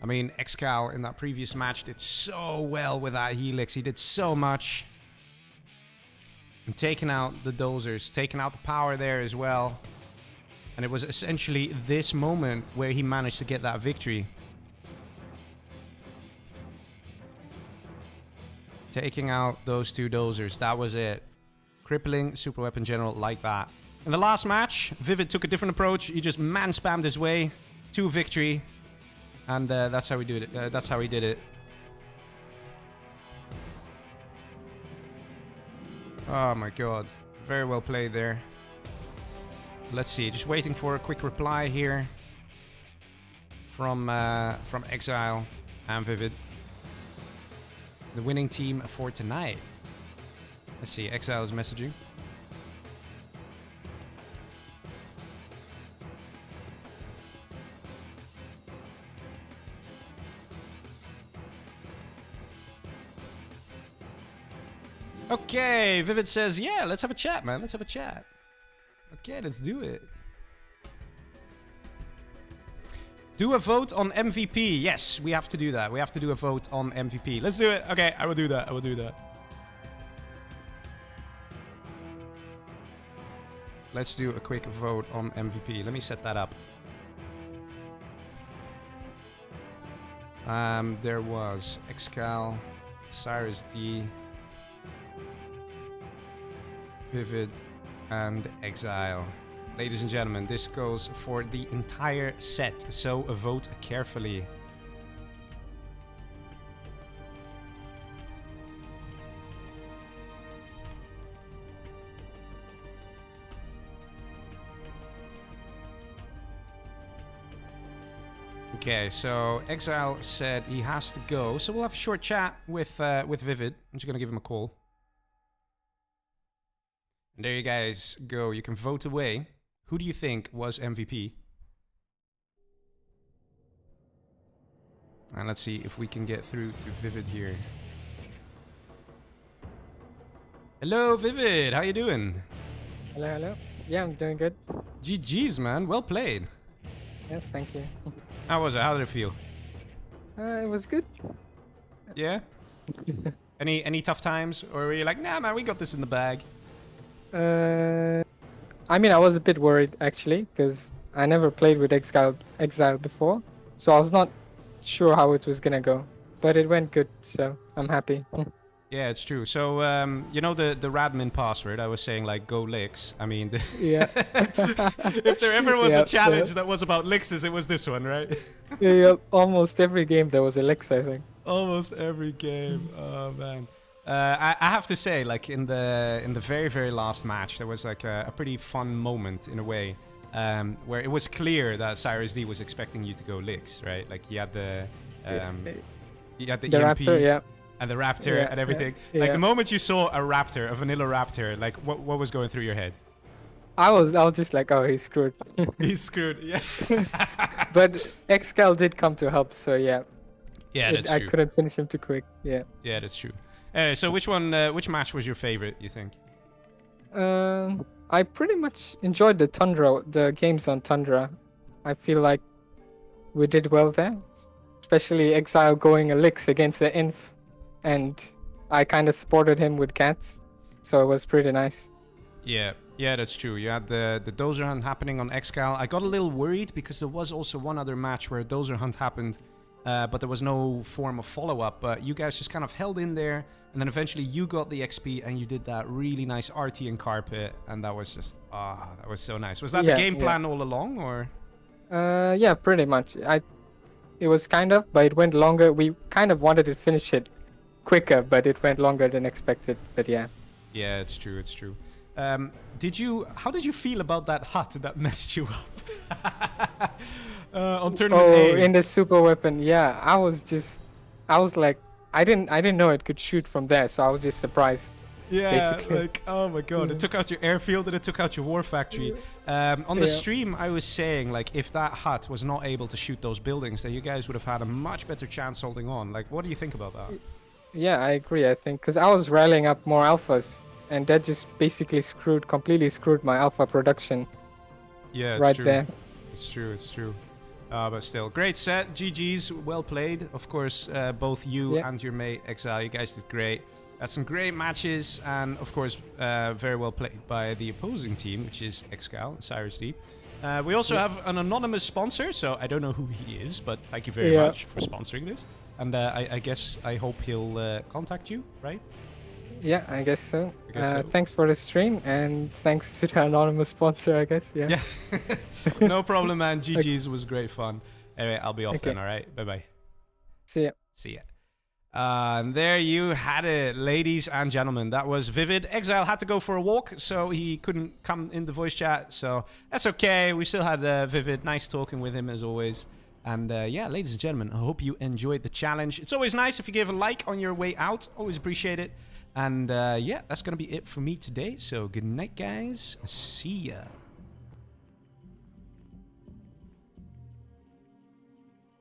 I mean, ExCaL in that previous match did so well with that helix. He did so much. And taking out the dozers, taking out the power there as well. And it was essentially this moment where he managed to get that victory. Taking out those 2 dozers, that was it. Crippling super weapon general like that. In the last match, ViViD took a different approach. He just man-spammed his way to victory. And that's how we did it. That's how he did it. Oh my god. Very well played there. Let's see. Just waiting for a quick reply here. From ExILE and ViViD. The winning team for tonight. Let's see. ExILE is messaging. Okay, ViViD says, yeah, let's have a chat, man. Let's have a chat. Okay, let's do it. Do a vote on MVP. Yes, we have to do that. We have to do a vote on MVP. Let's do it. Okay, I will do that. I will do that. Let's do a quick vote on MVP. Let me set that up. There was ExCaL, CirezD, ViViD, and ExILE. Ladies and gentlemen, this goes for the entire set, so vote carefully. Okay, so ExILE said he has to go, so we'll have a short chat with ViViD. I'm just gonna give him a call. And there you guys go. You can vote away. Who do you think was MVP? And let's see if we can get through to ViViD here. Hello, ViViD. How you doing? Hello, hello. Yeah, I'm doing good. GG's, man. Well played. Yeah, thank you. How was it? How did it feel? It was good. Yeah? Any tough times? Or were you like, nah, man, we got this in the bag? I mean, I was a bit worried, actually, because I never played with ExILE before. So I was not sure how it was gonna go. But it went good, so I'm happy. Yeah, it's true. So, you know the Radmin password? I was saying, like, go licks. I mean, Yeah. if there ever was Yeah, a challenge yeah. that was about licks, it was this one, right? Yeah, almost every game there was a Lex, I think. Almost every game. Oh, man. I have to say, like, in the very, very last match, there was, like, a pretty fun moment, in a way, where it was clear that CirezD was expecting you to go licks, right? Like, he had the The EMP. Raptor, yeah. And the Raptor Yeah, and everything. yeah, Like, yeah. the moment you saw a Raptor, a vanilla Raptor, like, what was going through your head? I was just like, oh, he's screwed. He's screwed, yeah. But ExCaL did come to help, so yeah. Yeah, that's I true. couldn't finish him too quick, yeah. Yeah, that's true. So which match was your favorite, you think? I pretty much enjoyed the games on Tundra. I feel like we did well there. Especially ExILE going a licks against the Inf. And I kind of supported him with cats. So it was pretty nice. Yeah, that's true. You had the dozer hunt happening on ExCaL. I got a little worried because there was also one other match where a dozer hunt happened, but there was no form of follow-up. But you guys just kind of held in there, and then eventually you got the XP and you did that really nice RT and carpet, and that was just, that was so nice. Was that the game plan all along, or? Yeah, pretty much. It was kind of, but it went longer. We kind of wanted to finish it quicker, but it went longer than expected. But yeah. Yeah, it's true. It's true. How did you feel about that hut that messed you up? On tournament A. Oh, in the super weapon, yeah. I was like, I didn't know it could shoot from there, so I was just surprised. Yeah, basically. like, oh my god, it took out your airfield and it took out your war factory. On the stream, I was saying, like, if that hut was not able to shoot those buildings, then you guys would have had a much better chance holding on. Like, what do you think about that? Yeah, I agree, I think, because I was rallying up more alphas, and that just basically completely screwed my alpha production. Yeah, it's right true. there. It's true, it's true. But still, great set. GG's, well played. Of course, both you and your mate ExILE, you guys did great. Had some great matches, and of course, very well played by the opposing team, which is ExCaL CirezD. We also have an anonymous sponsor, so I don't know who he is, but thank you very much for sponsoring this. And I hope he'll contact you, right? Yeah, I guess so. So. Thanks for the stream, and thanks to the anonymous sponsor, I guess. Yeah. No problem, man. GG's was great fun. Anyway, I'll be off then, alright? Bye-bye. See ya. See ya. And there you had it, ladies and gentlemen. That was ViViD. ExiLe had to go for a walk, so he couldn't come in the voice chat. So that's okay. We still had ViViD. Nice talking with him, as always. And yeah, ladies and gentlemen, I hope you enjoyed the challenge. It's always nice if you give a like on your way out. Always appreciate it. And yeah, that's going to be it for me today. So good night, guys. See ya.